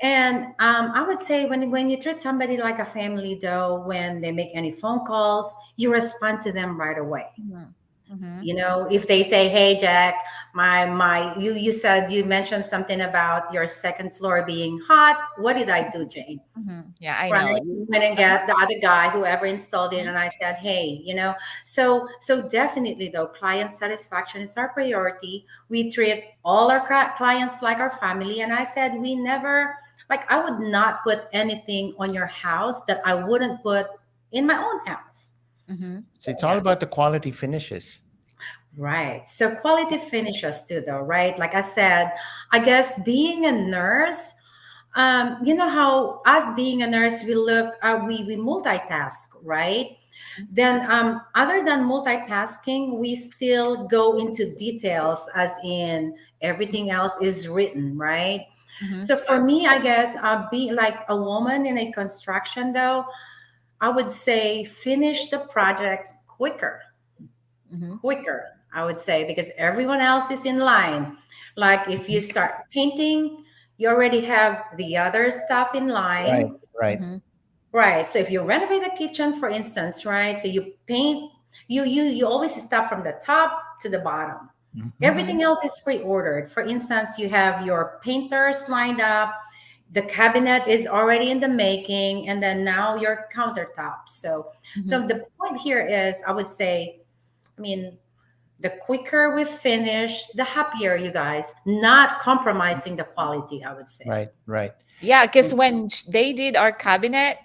And I would say when you treat somebody like a family, though, when they make any phone calls, you respond to them right away. Mm-hmm. Mm-hmm. If they say, "Hey, Jack, you said you mentioned something about your second floor being hot. What did I do, Jane?" Mm-hmm. Yeah, I Right. know. We went and get the other guy, whoever installed it, Mhm. and I said, "Hey, so definitely though, client satisfaction is our priority. We treat all our clients like our family." And I said, we never, like, I would not put anything on your house that I wouldn't put in my own house. Mm-hmm. So it's all Yeah. about the quality finishes. Right. So quality finishes too, though, right? Like I said, I guess being a nurse, you know how us being a nurse, we multitask, right? Then, other than multitasking, we still go into details, as in everything else is written, right? Mm-hmm. So for me, I guess, be like a woman in a construction, though, I would say finish the project Mm-hmm. quicker, I would say, because everyone else is in line. Like if you start painting, you already have the other stuff in Right. line. Right. Mm-hmm. Right. So if you renovate a kitchen, for instance, right? So you paint, you always start from the top to the bottom. Mhm. Mm-hmm. Everything else is pre-ordered. For instance, you have your painters lined up, the cabinet is already in the making, and then now your countertop. So Mm-hmm. the point here is, I would say, I mean, the quicker we finish, the happier you guys, not compromising the quality, I would say. Right. Right. Yeah, because when they did our cabinet,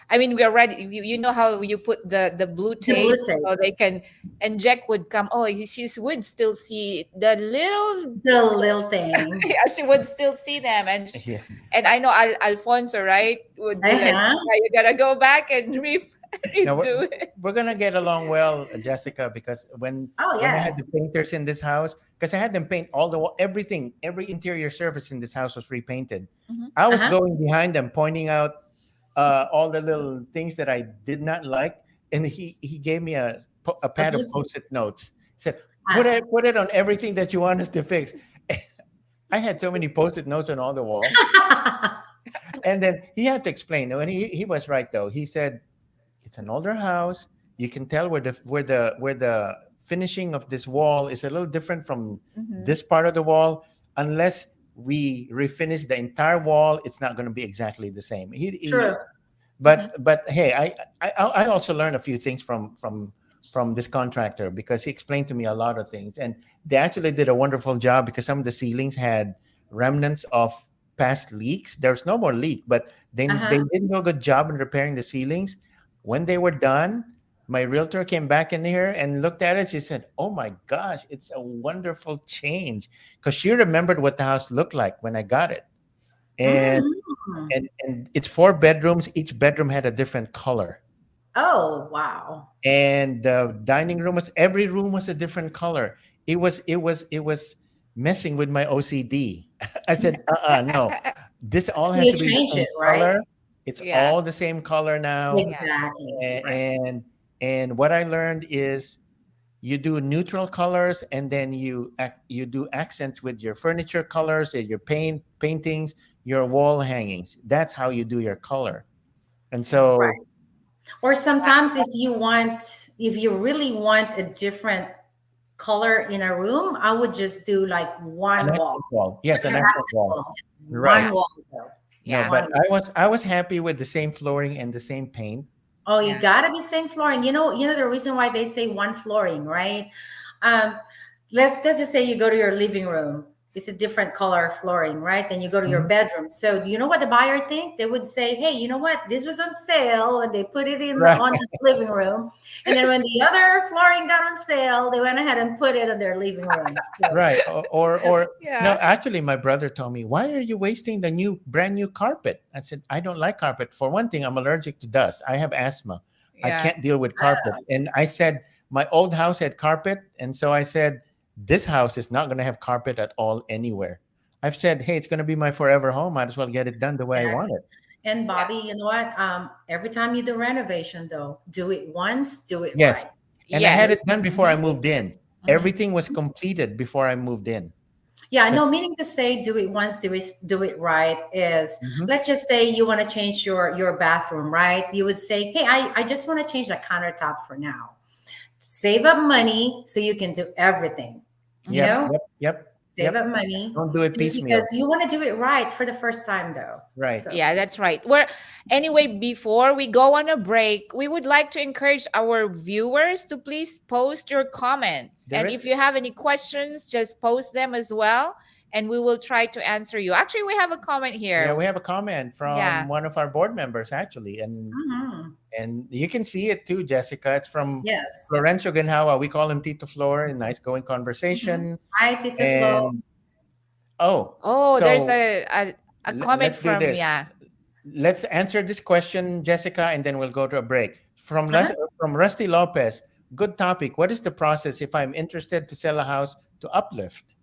I mean, we already, you know how you put the blue The blue tape so they tapes, can, and Jack would come. Oh, she would still see the little, the little thing. yeah, she would still see them, and Yeah. and I know Alfonso, right, would be like, Uh-huh. yeah, you gotta go back and re. Now Redo it. we're gonna get along well, Jessica, because Oh, when I had the yes. painters in this house, because I had them paint all the everything, every interior surface in this house was repainted. Mhm. I was Uh-huh. going behind them, pointing out all the little things that I did not like, and he gave me a A pad of Bluetooth. post-it notes. He said, Ah. put it on everything that you want us to fix." I had so many post-it notes on all the wall, and then he had to explain. And he was right though. He said, "It's an older house. You can tell where the finishing of this wall is a little different from Mhm. this part of the wall. Unless we refinish the entire wall, it's not going to be exactly the same." True. Mhm. But hey, I also learned a few things from this contractor, because he explained to me a lot of things, and they actually did a wonderful job, because some of the ceilings had remnants of past leaks. There's no more leak, but they Uh-huh. didn't do a good job in repairing the ceilings. When they were done, my realtor came back in here and looked at it. She said, "Oh my gosh, it's a wonderful change," because she remembered what the house looked like when I got it. And Mm. and it's 4 bedrooms. Each bedroom had a different color, Oh, wow. and the dining room was every room was a different color. It was messing with my OCD. I said, no, this all So has you to be the change same it, right? color. It's Yeah. all the same color now. Yeah. Exactly. A- Right. and and what I learned is, you do neutral colors, and then you do accents with your furniture colors and your paintings, your wall hangings. That's how you do your color. And Yeah. so, Right. Or sometimes if you really want a different color in a room, I would just do like an one wall. accent wall. Yes, Like an your accent accent wall. wall. Just Right. Yeah. one wall though. No, Yeah. but One. I was happy with the same flooring and the same paint. Oh, you Yeah. gotta be same flooring. You know the reason why they say one flooring, right? Um, let's just say you go to your living room. It's a different color flooring, right? Then you go to your Mhm. bedroom. So do you know what the buyer think? They would say, "Hey, you know what? This was on sale," and they put it Right. on the living room. And then when the other flooring got on sale, they went ahead and put it in their living room. So Right. Or no, Yeah. actually my brother told me, "Why are you wasting the brand new carpet?" I said, "I don't like carpet. For one thing, I'm allergic to dust. I have asthma. I Yeah. can't deal with carpet." And I said, "My old house had carpet." And so I said, "This house is not going to have carpet at all anywhere." I've said, "Hey, it's going to be my forever home. Might as well get it done the way I want exactly. it." And Yeah. Bobby, you know what? Every time you do renovation, though, do it once, do it Yes. right. And I had Yes. it done before I moved in. Mhm. Everything was completed before I moved in. Yeah, But no, meaning to say do it once, do it right is, Mhm. let's just say you want to change your bathroom, right? You would say, "Hey, I just want to change the countertop for now." Save up money so you can do everything, you Mhm. Yep, know? yep, yep, Save yep. up money Don't do it just because piecemeal. you want to do it right for the first time though. Right. So Yeah, that's right. We're anyway, before we go on a break, we would like to encourage our viewers to please post your comments. There And is if you have any questions, just post them as well, and we will try to answer you. Actually, we have a comment Yeah, here. we have a comment Yeah. from one of our board members actually, and mhm. and you can see it too, Jessica. It's from Yes. Florencio Ganhawa. We call him Tito Flor in nice going Mhm. conversation. Hi, Tito Flo. And oh, Oh, there's so a comment let's do from, this. yeah. Let's answer this question, Jessica, and then we'll go to a break. Uh-huh. From Rusty Lopez. Good topic. What is the process if I'm interested to sell a house to Uplift?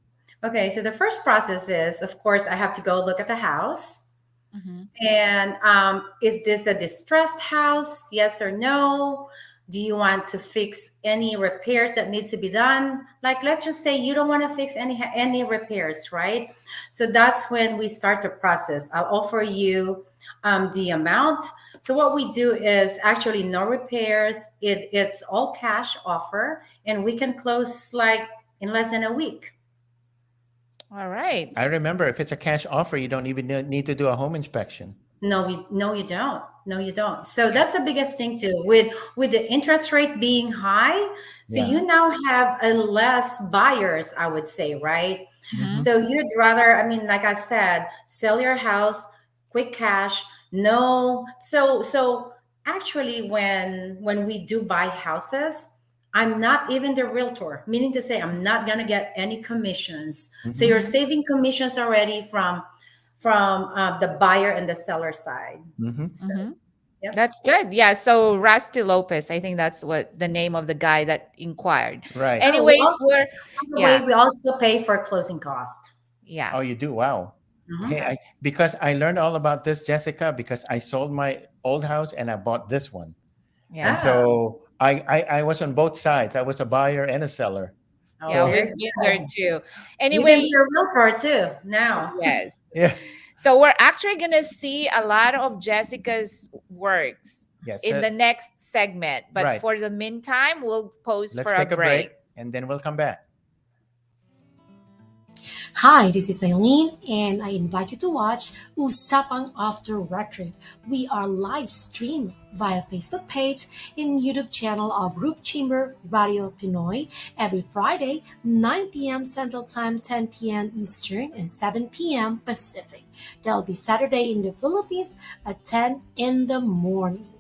Okay, so the first process is, of course, I have to go look at the house. Mhm. And is this a distressed house? Yes or no? Do you want to fix any repairs that needs to be done? Like, let's just say you don't want to fix any repairs, right? So that's when we start the process. I'll offer you the amount. So what we do is actually no repairs. It's all cash offer, and we can close like in less than a week. All right. I remember, if it's a cash offer, you don't even need to do a home inspection. No, you don't. No, you don't. So that's the biggest thing too. With the interest rate being high, so Yeah. you now have a less buyers, I would say, right? Mhm. Mhm. So you'd rather, I mean, like I said, sell your house, quick cash. No, so actually, when we do buy houses, I'm not even the realtor, meaning to say I'm not gonna get any commissions. So Mhm. you're Mhm. saving commissions already from the buyer and the seller side. Mhm. So Mhm. Yep. That's good. Yeah. So Rusty Lopez, I think that's what the name of the guy that inquired. Right. Oh, we Anyways, also, we're by the way, yeah, we also pay for closing cost. yeah, Oh, you do? Wow. Hey, Mhm. yeah, because I learned all about this, Jessica, because I sold my old house and I bought this one. And yeah, Ah, so I was on both sides. I was a buyer and a seller. oh, yeah. So very We've been there good. too. You can Anyway, be a realtor too now. yes. yeah. So we're actually gonna see a lot of Jessica's works Yes. in the next segment. But Right. for the meantime, we'll pause Let's for a take a break break. and then we'll come back. Hi, this is Eileen, and I invite you to watch Usapang Off the Record. We are live streamed via Facebook page and YouTube channel of Roof Chamber Radio Pinoy every Friday, 9 p.m. Central Time, 10 p.m. Eastern, and 7 p.m. Pacific. That'll be Saturday in the Philippines at 10 in the morning.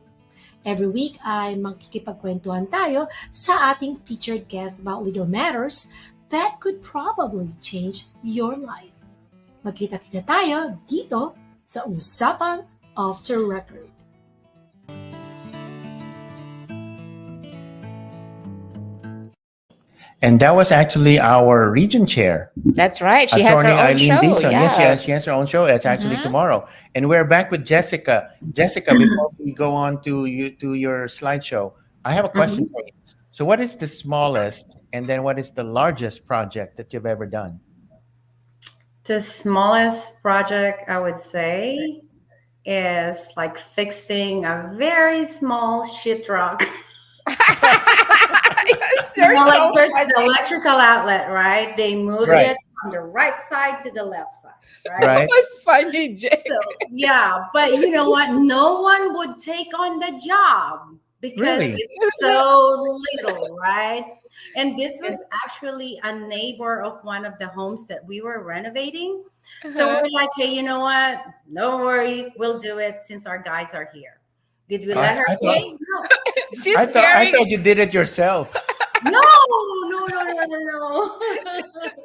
Every week ay makikipagkwentuhan tayo sa ating featured guest about legal matters that could probably change your life. Magkita-kita tayo dito sa Usapan Off the Record. And that was actually our region chair, That's right. She has her Attorney own Eileen show. Dizon. Yes, Yeah. she has her own show. It's actually Mhm. tomorrow. And we're back with Jessica. Jessica, before we go on to your slideshow, I have a question Mhm. for you. So what is the smallest and then what is the largest project that you've ever done? The smallest project I would say is like fixing a very small sheetrock. Yes, you're Like so there's funny. the electrical outlet, right? They moved Right. it from the right side to the left side, right? That Right? was funny, Jake. So yeah, but you know what? No one would take on the job because Really? it's so little, right? And this was actually a neighbor of one of the homes that we were renovating. So Uh-huh. we're like, hey, you know what? Don't worry, we'll do it since our guys are here. Did we I, let her I thought stay? No. She's I very thought you did it yourself. No, no, no, no, no, no.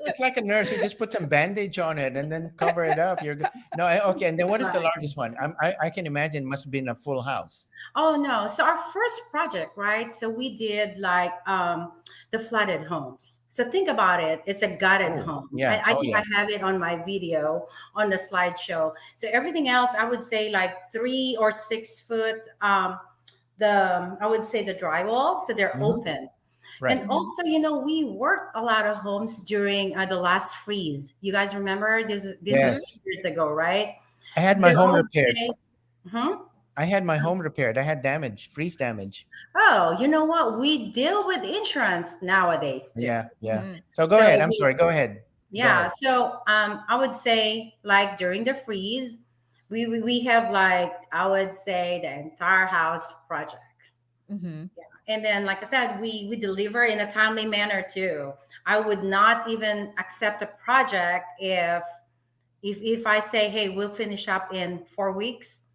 It's like a nurse. You just put some bandage on it and then cover it up. You're good. No, okay. And then what is the Right. largest one? I can imagine must have been a full house. Oh no. So our first project, right? So we did like the flooded homes. So think about it. It's a gutted Oh, home. yeah. I Oh, think yeah. I have it on my video on the slideshow. So everything else, I would say like 3 or 6 foot I would say the drywall. So they're Mhm. open. Right. And also, you know, we worked a lot of homes during the last freeze. You guys remember this was Yes. years ago, right? I had So my I home would repaired. say, hmm I had my home repaired. I had damage, freeze damage. oh, you know what? We deal with insurance nowadays too. Yeah, yeah. Mhm. So go ahead. So I'm we, sorry. Go ahead. Go yeah. ahead. So I would say like during the freeze, we have like I would say the entire house project. Mhm. And then, like I said, we deliver in a timely manner too. I would not even accept a project if I say, hey, we'll finish up in 4 weeks.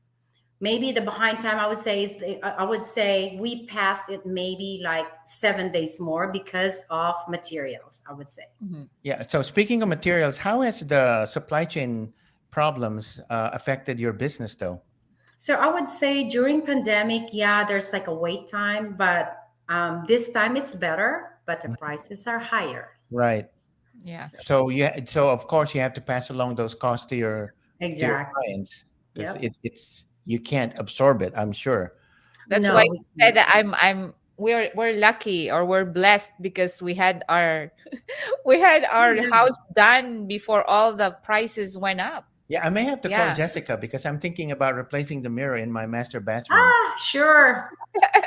Maybe the behind time I would say is I would say we passed it maybe like 7 days more because of materials. I would say. Mhm. Yeah. So speaking of materials, how has the supply chain problems affected your business, though? So I would say during pandemic, yeah, there's like a wait time, but this time it's better, but the Mhm. prices are higher. Right. Yeah. So, So of course you have to pass along those costs to your exactly. clients because Yep. it's you can't absorb it. I'm sure. That's why No, you we said can't. that we're lucky or we're blessed because we had our we had our house done before all the prices went up. Yeah, I may have to call Yeah. Jessica because I'm thinking about replacing the mirror in my master bathroom. Ah, sure.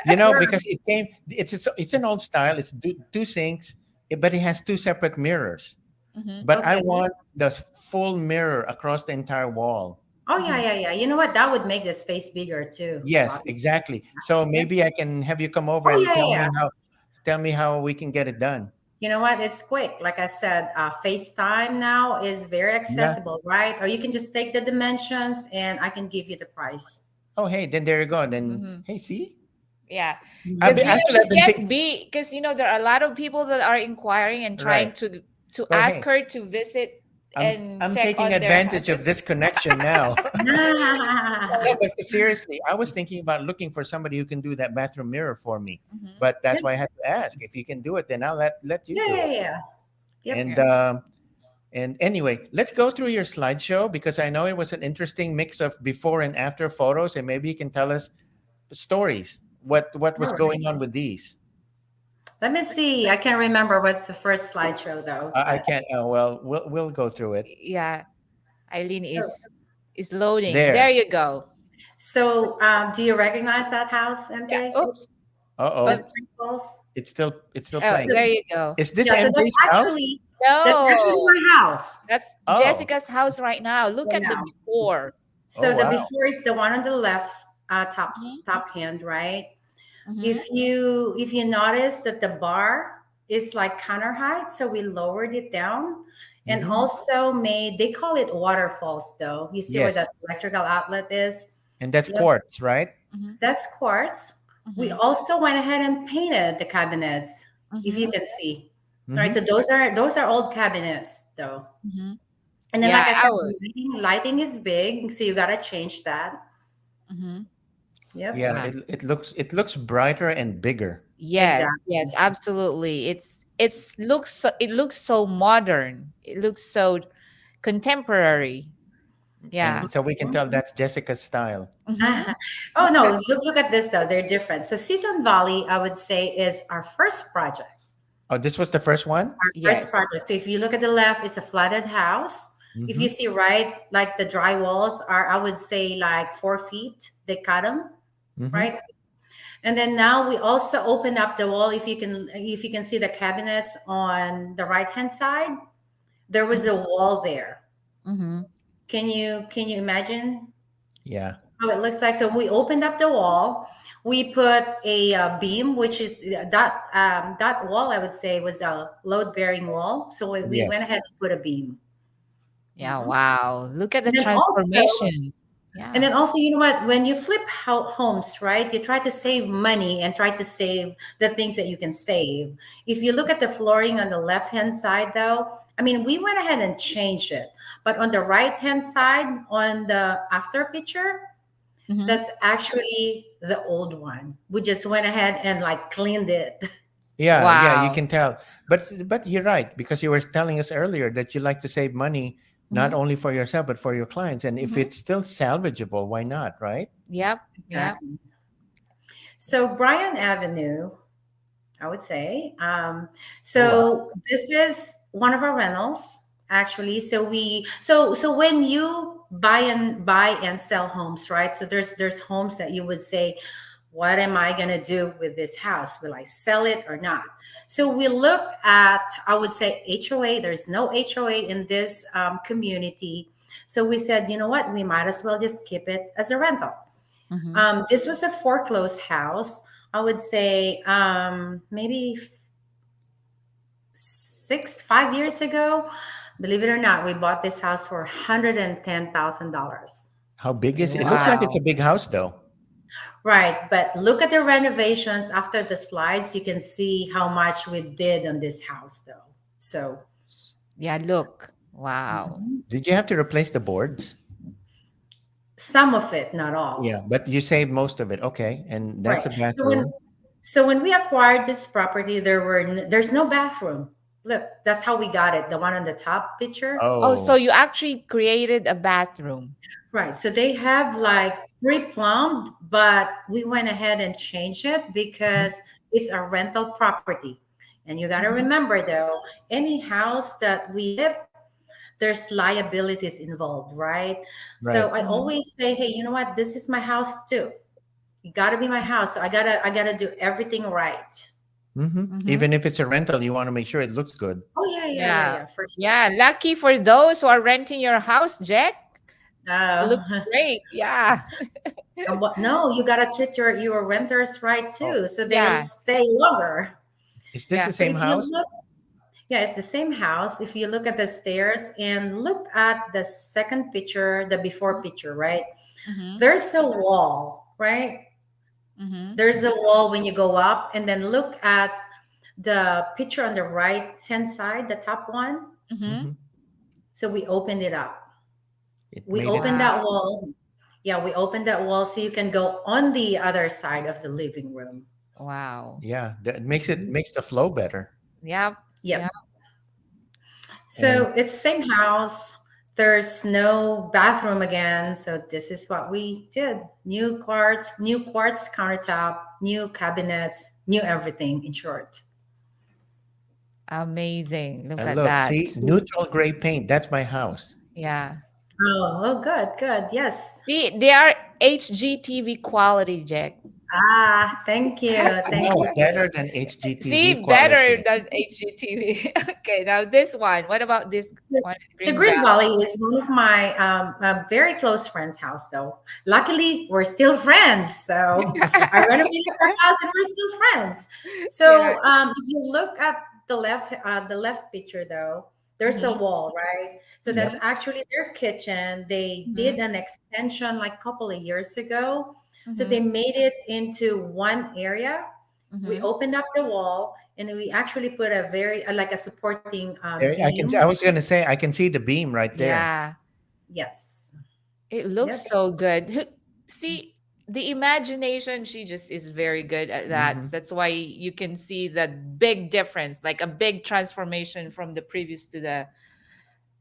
Sure. Because it's an old style. It's two sinks, but it has two separate mirrors. Mhm. But I Okay. want the full mirror across the entire wall. Oh, yeah, Mhm. yeah, yeah. You know what? That would make the space bigger too, Yes, Bobby. exactly. So Yep. maybe I can have you come over Oh, and yeah, yeah, yeah. tell me how we can get it done. You know what? It's quick. Like I said, FaceTime now is very Yeah. accessible, right? Or you can just take the dimensions and I can give you the price. Oh, hey, then there you go. Then Mhm. hey, see, Yeah. I've Mhm. Because been actually she I've been can't thinking. be because there are a lot of people that are inquiring and trying Right. to Go ask ahead. her to visit and I'm check taking on their advantage of houses. this connection now. Yeah. No, but seriously, I was thinking about looking for somebody who can do that bathroom mirror for me. Mhm. But that's why I had to ask. If you can do it, then I'll let you Yeah, do yeah, it. yeah. Yep. And Yeah. anyway, let's go through your slideshow because I know it was an interesting mix of before and after photos, and maybe you can tell us stories. What was All right. going on with these? Let me see. I can't remember what's the first slideshow though. I But can't. Well, we'll go through it. Yeah. Eileen so, is loading. There There. you go. do you recognize that house, Yeah. MJ? Oops. Uh The oh, Oops. sprinkles. it's still Oh, playing. there you go. Is this Yeah. So MJ's house? that's actually No, my house. that's Oh, Jessica's house right now. Look Right at the now. before. oh So the wow. before is the one on the left, Mhm. top hand, right? Mhm. If you notice that the bar is like counter height, so we lowered it down, and Hmm. also made, they call it waterfalls though. You see where Yes, that electrical outlet is? and that's Yep, quartz, right? Mhm. that's quartz. We Mhm. also went ahead and painted the cabinets, if you Mhm. can see. All right, Hmm. so those are old cabinets though. Mhm. And then, like Yeah, I I said, would. lighting is big, so you gotta change that. Mhm. Yep, Yeah, Yeah. it looks brighter and bigger. Yes, yes, exactly. absolutely. It looks so modern. It looks so contemporary. Yeah. And so we can tell Mhm. that's Jessica's style. Mhm. Oh no, look at this though. They're different. So Siton Valley, I would say, is our first project. Oh, this was the first one? Yes. So if you look at the left, it's a flooded house. If Mm-hmm. you see right, like the dry walls are, I would say, like 4 feet. They cut them, Mm-hmm. right? And then now we also open up the wall. If you can see the cabinets on the right hand side, there was a wall there. Mhm. Can you imagine Yeah. how it looks like? So we opened up the wall. We put a beam, which is that wall. I would say was a load bearing wall. So we went Yes. ahead and put a beam. Yeah, Mhm. wow. Look at the And then also, transformation. and Yeah. then also, you know what? When you flip homes, right? You try to save money and try to save the things that you can save. If you look at the flooring on the left hand side, though, I mean, we went ahead and changed it. But on the right hand side, on the after picture, Mhm. that's actually the old one. We just went ahead and like cleaned it. Yeah, you Wow. can tell. But you're right because you were telling us earlier that you like to save money not Mhm. only for yourself but for your clients. And if Mhm. it's still salvageable, why not, right? Yep. Yep. Exactly. So Bryan Avenue, I would say. Oh wow. So this is one of our rentals, actually. So when you buy and sell homes, right? So there's homes that you would say, what am I gonna do with this house? Will I sell it or not? So we look at, I would say, HOA. There's no HOA in this community. So we said, you know what? We might as well just keep it as a rental. Mhm. This was a foreclosed house. I would say maybe 5 years ago. Believe it or not, we bought this house for $110,000. How big is it? It looks like it's a Wow. big house though. Right, but look at the renovations after the slides. You can see how much we did on this house, though. So Yeah, look. Wow. mhm. Did you have to replace the boards? Some of it, not Yeah, all. but you saved most of it. Okay. And that's Right. a So when bathroom. so when we acquired this property, there's no bathroom. Look, that's how we got it. The one on the top picture. Oh, so Oh. you actually created a bathroom. Right. So they have like pre-plumbed, but we went ahead and changed it Mhm. because it's a rental property. And you got to Mhm. remember though, any house that we flip, there's liabilities involved, right? So Right. I Mhm. always say, hey, you know what? This is my house too. You got to be my house. So I got to do everything right. Mhm. Even if it's a rental, you want to make sure it looks good. Oh yeah, yeah, yeah, Yeah. yeah, for sure. Yeah, lucky for those who are renting your house, Jack. It looks Uh, great. Yeah. and what? No, you got to treat your renters right Oh, too, so they'll Yeah. stay longer. is this the Yeah. So same if you house? look, yeah, it's the same house. If you look at the stairs and look at the second picture, the before picture, right? Mhm. There's a wall, right? Mhm. There's a wall when you go up, and then look at the picture on the right hand side, the top one. Mhm. Hmm. So we opened it up. It We made it. opened that Wow. wall. Yeah, we opened that wall so you can go on the other side of the living room. Wow. Yeah, that Mhm. makes the flow better. Yep. Yep. Yes. And So it's same house. There's no bathroom again. So this is what we did. New quartz countertop, new cabinets, new everything in short. Amazing. Look at look, that. see, neutral gray paint. That's my house. Yeah. Oh, good, good. Yes. See, they are HGTV quality, Jack. Ah, thank you. Thank No, you. better than HGTV See, better quality. than HGTV. Okay, now this one. What about this one? So Green Green Valley. Valley is one of my very close friends' house, though. Luckily, we're still friends. So I renovated her house, and we're still friends. Yeah. So if you look at the left picture, though, there's a Mm-hmm. wall, right? So Yeah. that's Mm-hmm. actually their kitchen. They Mm-hmm. did an extension like a couple of years ago. So they Mm-hmm. made it into one area. We Mm-hmm. opened up the wall, and we actually put a very like a supporting There, I can. beam. I was going to say I can see the beam right there. Yeah. Yes. It Yep. looks so good. See, the imagination, she just is very good at that. Hmm. That's why you can see that big difference, like a big transformation from the previous to the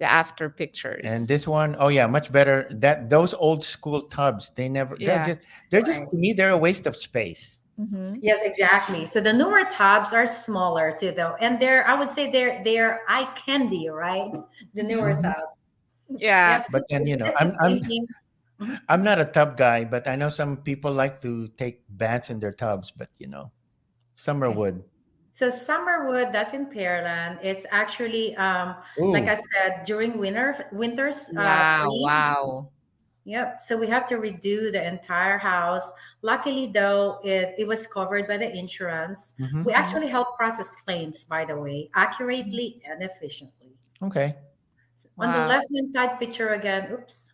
after And pictures. this one, oh yeah, much better. That those old school tubs, they never. Yeah. They're just Right. to me, they're a waste of space. Mm-hmm. Yes, exactly. So the newer tubs are smaller too, though, and I would say they're eye candy, right? The newer Mm-hmm. Mhm. tubs. Yeah. Yep. So But then it's the same thing. Mhm. I'm not a tub guy, but I know some people like to take baths in their tubs. But some are Okay. wood. So Summerwood, that's in Pearland. It's actually like I Ooh, said, during winters Yeah. freeze. Wow. Yep. So we have to redo the entire house. Luckily, though, it was covered by the insurance. hmm, We Mm-hmm. actually help process claims, by the way, accurately and efficiently. okay, So on the Wow. left hand side picture again, oops.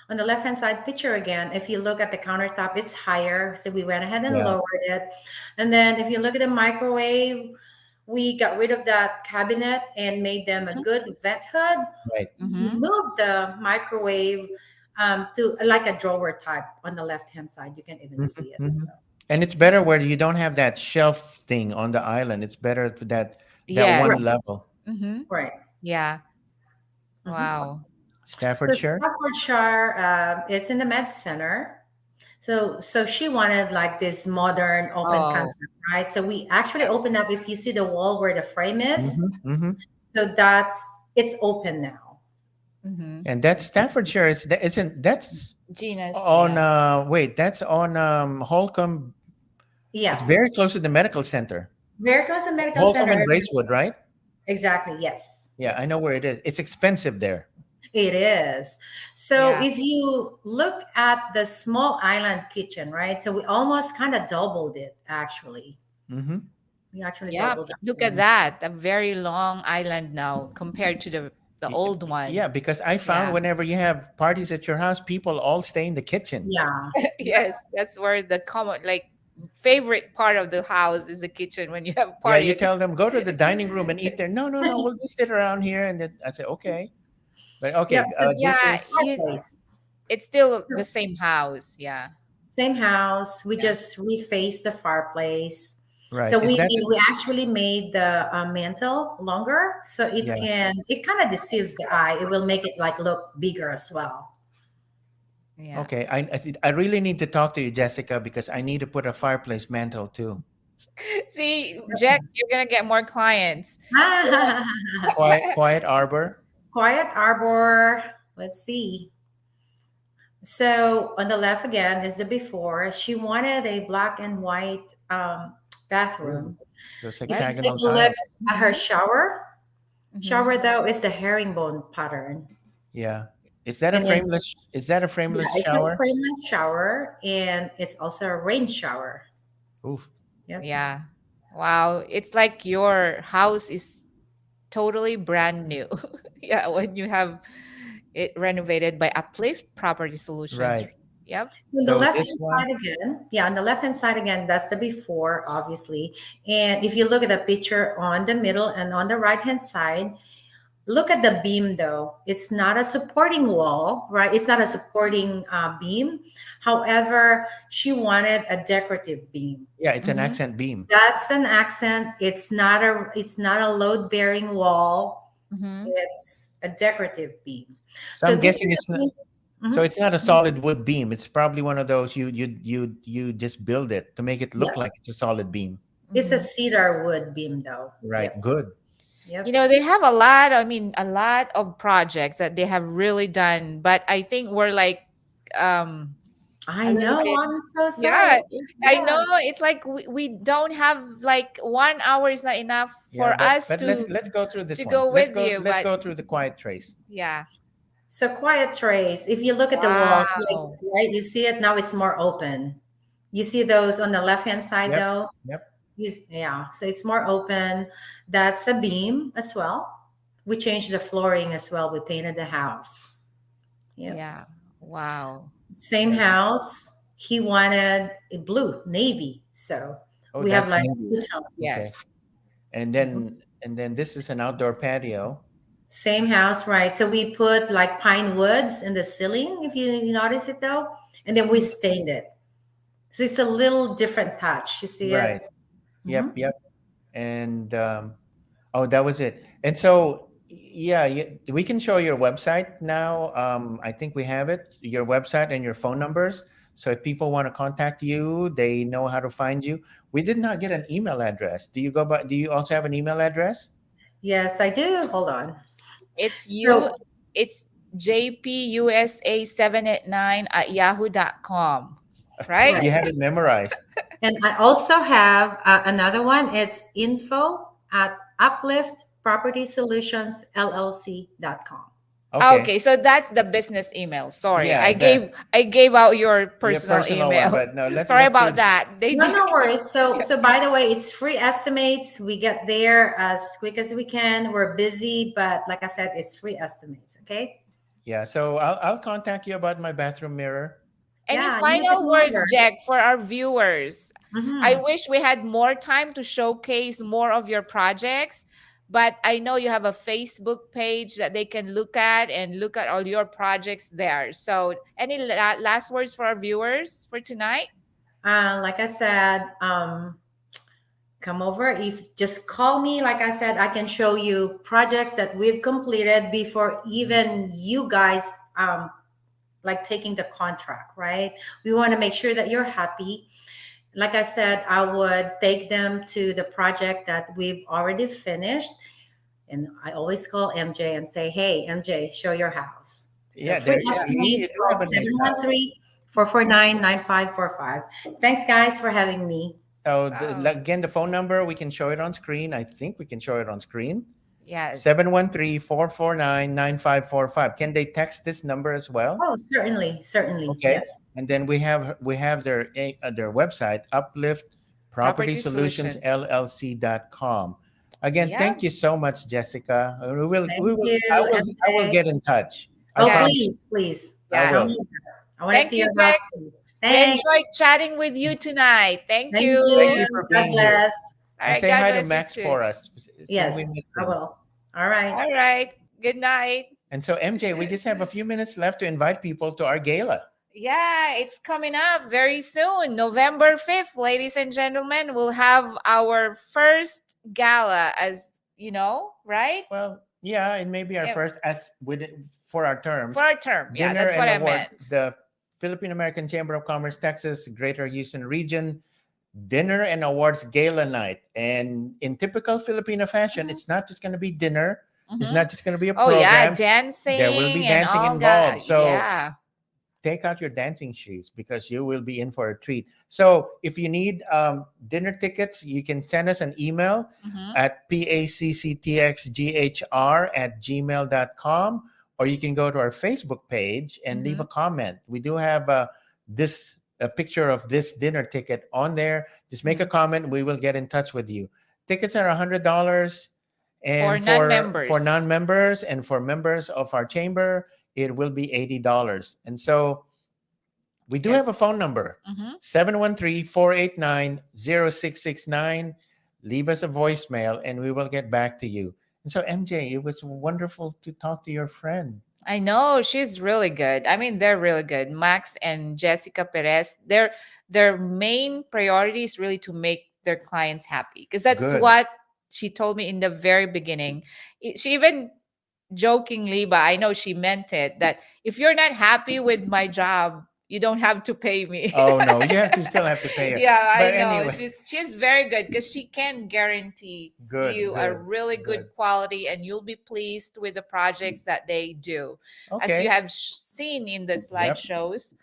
On the left hand side picture again, if you look at the countertop, it's higher. So we went ahead and yeah, lowered it. And then if you look at the microwave, we got rid of that cabinet and made them a good vent hood. right. We Mm-hmm. moved the microwave to like a drawer type on the left hand side. You can even Hmm, see it. hmm. And it's better where you don't have that shelf thing on the island. It's better for that one Right. Yes. level. Mm-hmm. Right. Yeah. Mhm. Wow. So Staffordshire, Staffordshire, it's in the Med Center. So she wanted like this modern open Oh. concept, right? So we actually opened up. If you see the wall where the frame is, hmm, hmm. so it's open now. Mm-hmm. And that's Staffordshire. Isn't that's Genus. on? Yeah. Wait, that's on Holcomb. It's Yeah, very close to the medical center. very close to medical Holcomb center. and Gracewood, right? Exactly. Yes. Yeah, I know Yes. where it is. It's expensive there. It is. So Yeah. if you look at the small island kitchen, right? So we almost kind of doubled it actually. Hmm. We actually Yeah. doubled that Look at one. that. A very long island now compared to the old one. Yeah, because I found Yeah. whenever you have parties at your house, people all stay in the kitchen. Yeah. Yes, that's where the common like favorite part of the house is the kitchen when you have Yeah, you tell parties. them go to the dining room and eat there. No, no, no. We'll just sit around here, and then I say okay. But Yep. okay, So this Yeah, is fireplace. it's still So the same house. Yeah. same house. We Yeah. just refaced the fireplace. right. So Is that we actually made the mantle longer, so yeah? it kind of deceives the eye. It will make it like look bigger as well. Yeah. Okay, I really need to talk to you, Jessica, because I need to put a fireplace mantle too. See, Jack, you're gonna get more clients. Quiet Arbor. Quiet Arbor. Let's see. So on the left again is the before. She wanted a black and white Ooh, bathroom. those If you That's take hexagonal a look tiles. at her Mhm. Mhm. shower though is the herringbone pattern. Yeah. Is that a And then frameless? Is that a yeah, frameless it's a shower? frameless shower and it's also a rain shower. Oof. Yep. Yeah. Wow. It's like your house is totally brand new. Yeah, when you have it renovated by Uplift Property Solutions. Right. Yep. On the So left this hand one. side again, yeah, on the left hand side again, that's the before, obviously. And if you look at the picture on the middle and on the right hand side, Look at the beam though. It's not a supporting wall, right? It's not a supporting beam. However, she wanted a decorative beam. Yeah, it's an Mhm. accent beam. That's an accent. It's not a load bearing wall. Mhm. It's a decorative beam. So So I'm this guessing is it's a not. beam. So Mhm. it's not a solid wood beam. It's probably one of those you just build it to make it look like Yes. it's a solid beam. It's a Mhm. cedar wood beam though. Right. Yep. Good. You Yep. know, they have a lot, I mean, a lot of projects that they have really done, but I think we're like um a I little know. bit. I'm so sorry. Yeah, I Yeah. know. It's like we don't have like 1 hour is not enough Yeah, for us but let's go through this to one. go with you, Let's but go through the quiet trace. yeah. So quiet trace. If you look at the walls, like Wow. right, you see it now. It's more open. You see those on the left hand side Yep. though. Yep. Yeah. So it's more open. That's a beam as well. We changed the flooring as well. We painted the house. Yep. Yeah. Wow. Same house. He wanted a blue navy. So Oh, we have that's like maybe. two tones. Okay. Yes. Mhm. And then this is an outdoor patio. Same house, right? So we put like pine woods in the ceiling, if you notice it though, and then we stained it. So it's a little different touch. You see it? Right. Hmm. Yep. Yep. And oh, that was it. And so yeah, we can show your website now. I think we have it. Your website and your phone numbers. So if people want to contact you, they know how to find you. We did not get an email address. Do you also have an email address? Yes, I do. Hold on. It's you. So, It's jpusa789 at yahoo.com, right? You right. have it memorized. And I also have another one. It's info at upliftpropertysolutions.llc.com. Okay. Okay, so that's the business email. Sorry, Yeah, that I gave out your your personal personal one, email. but no, Sorry let's about do that. They No, do. no worries. So by the way, it's free estimates. We get there as quick as we can. We're busy, but like I said, it's free estimates. Okay. yeah. So I'll contact you about my bathroom mirror. Any Yeah, you get final words, longer. Jack, for our viewers? I Hmm. wish we had more time to showcase more of your projects, but I know you have a Facebook page that they can look at and look at all your projects there. So, any last words for our viewers for tonight? Like I said, come over. If just call me, like I said, I can show you projects that we've completed before even you guys like taking the contract, right? We want to make sure that you're happy. Like I said, I would take them to the project that we've already finished. And I always call MJ and say, hey, MJ, show your house. So Yeah, free there. Yeah, you estimate, do call have a nice house. 713-449-9545. Thanks, guys, for having me. So Wow. again, the phone number we can show it on screen. I think we can show it on screen. Yes. 713-449-9545. Can they text this number as well? Oh, certainly, certainly, Okay. yes. And then we have their website, Uplift Property Property Solutions solutions. LLC.com. Again, Yeah. thank you so much, Jessica. Thank you, I will MJ. get in touch. I Oh, Yeah. promise. please, please. I Yeah. Tell will. me. I want to Thank see you, your Jack. house too. We Thanks. enjoyed chatting with you tonight. Thank Thank Thank you. you you. for God being here. bless. All And right. say God hi to bless you Max too. for us. Say we Yes, missed I him. will. All right. All right. Good night. And so, MJ, we just have a few minutes left to invite people to our gala. Yeah, it's coming up very soon. November 5th, ladies and gentlemen, we'll have our first gala, as you know, right? Well, yeah, it may be our Yeah, first as with for our terms for our term. Yeah, dinner that's what and I award. meant. The Philippine American Chamber of Commerce, Texas, Greater Houston Region dinner and awards gala night. And in typical Filipino fashion, Mhm. it's not just going to be dinner. It's Mhm. not just going to be a Oh, yeah, program. There will be dancing and dancing all that. involved. So Yeah. take out your dancing shoes because you will be in for a treat. So if you need dinner tickets, you can send us an email Mhm. at pacctxghr@gmail.com, or you can go to our Facebook page and leave a Mhm. comment. We do have this a picture of this dinner ticket on there. Just make a Mhm. comment. We will get in touch with you. Tickets are $100, For and for non-members. non-members and for members of our chamber, it will be $80. And so we do have a Yes. phone number, Mhm. 713-489-0669. Leave us a voicemail and we will get back to you. And so, MJ, it was wonderful to talk to your friend. I know she's really good. I mean, they're really good. Max and Jessica Perez, their main priority is really to make their clients happy because that's Good. what she told me in the very beginning. She even jokingly, but I know she meant it, that if you're not happy with my job, you don't have to pay me. Oh no, you have to still have to pay her. Yeah, I But know. anyway, She's very good because she can guarantee good, you a good, really good good. quality and you'll be pleased with the projects that they do, as you Okay. have seen in the Yep. slideshows.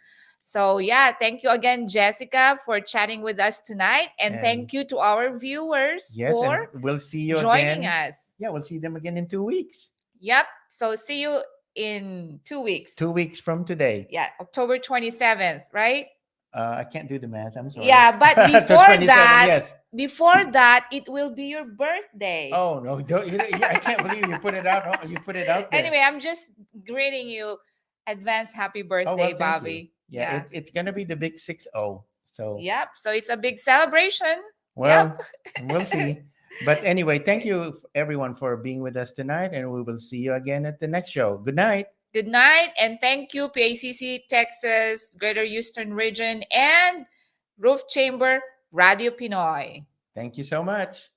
So yeah, thank you again, Jessica, for chatting with us tonight, and And thank you to our viewers yes, for and we'll see you joining again. us. Yeah, we'll see them again in 2 weeks. Yep. So see you in 2 weeks. 2 weeks from today. Yeah, October 27th, right? I can't do the math. I'm sorry. Yeah, but So before 27, that, yes. it will be your birthday. Oh no, don't I can't believe you put it out. You put it out there. Anyway, I'm just greeting you advance happy Oh birthday, well, thank you. Bobby. Yeah, it's gonna be the big 6-0. So Yep. So it's a big celebration. well, we'll see. But anyway, thank you everyone for being with us tonight, and we will see you again at the next show. Good night. Good night, and thank you, PACC Texas, Greater Houston Region, and Roof Chamber Radio Pinoy. Thank you so much.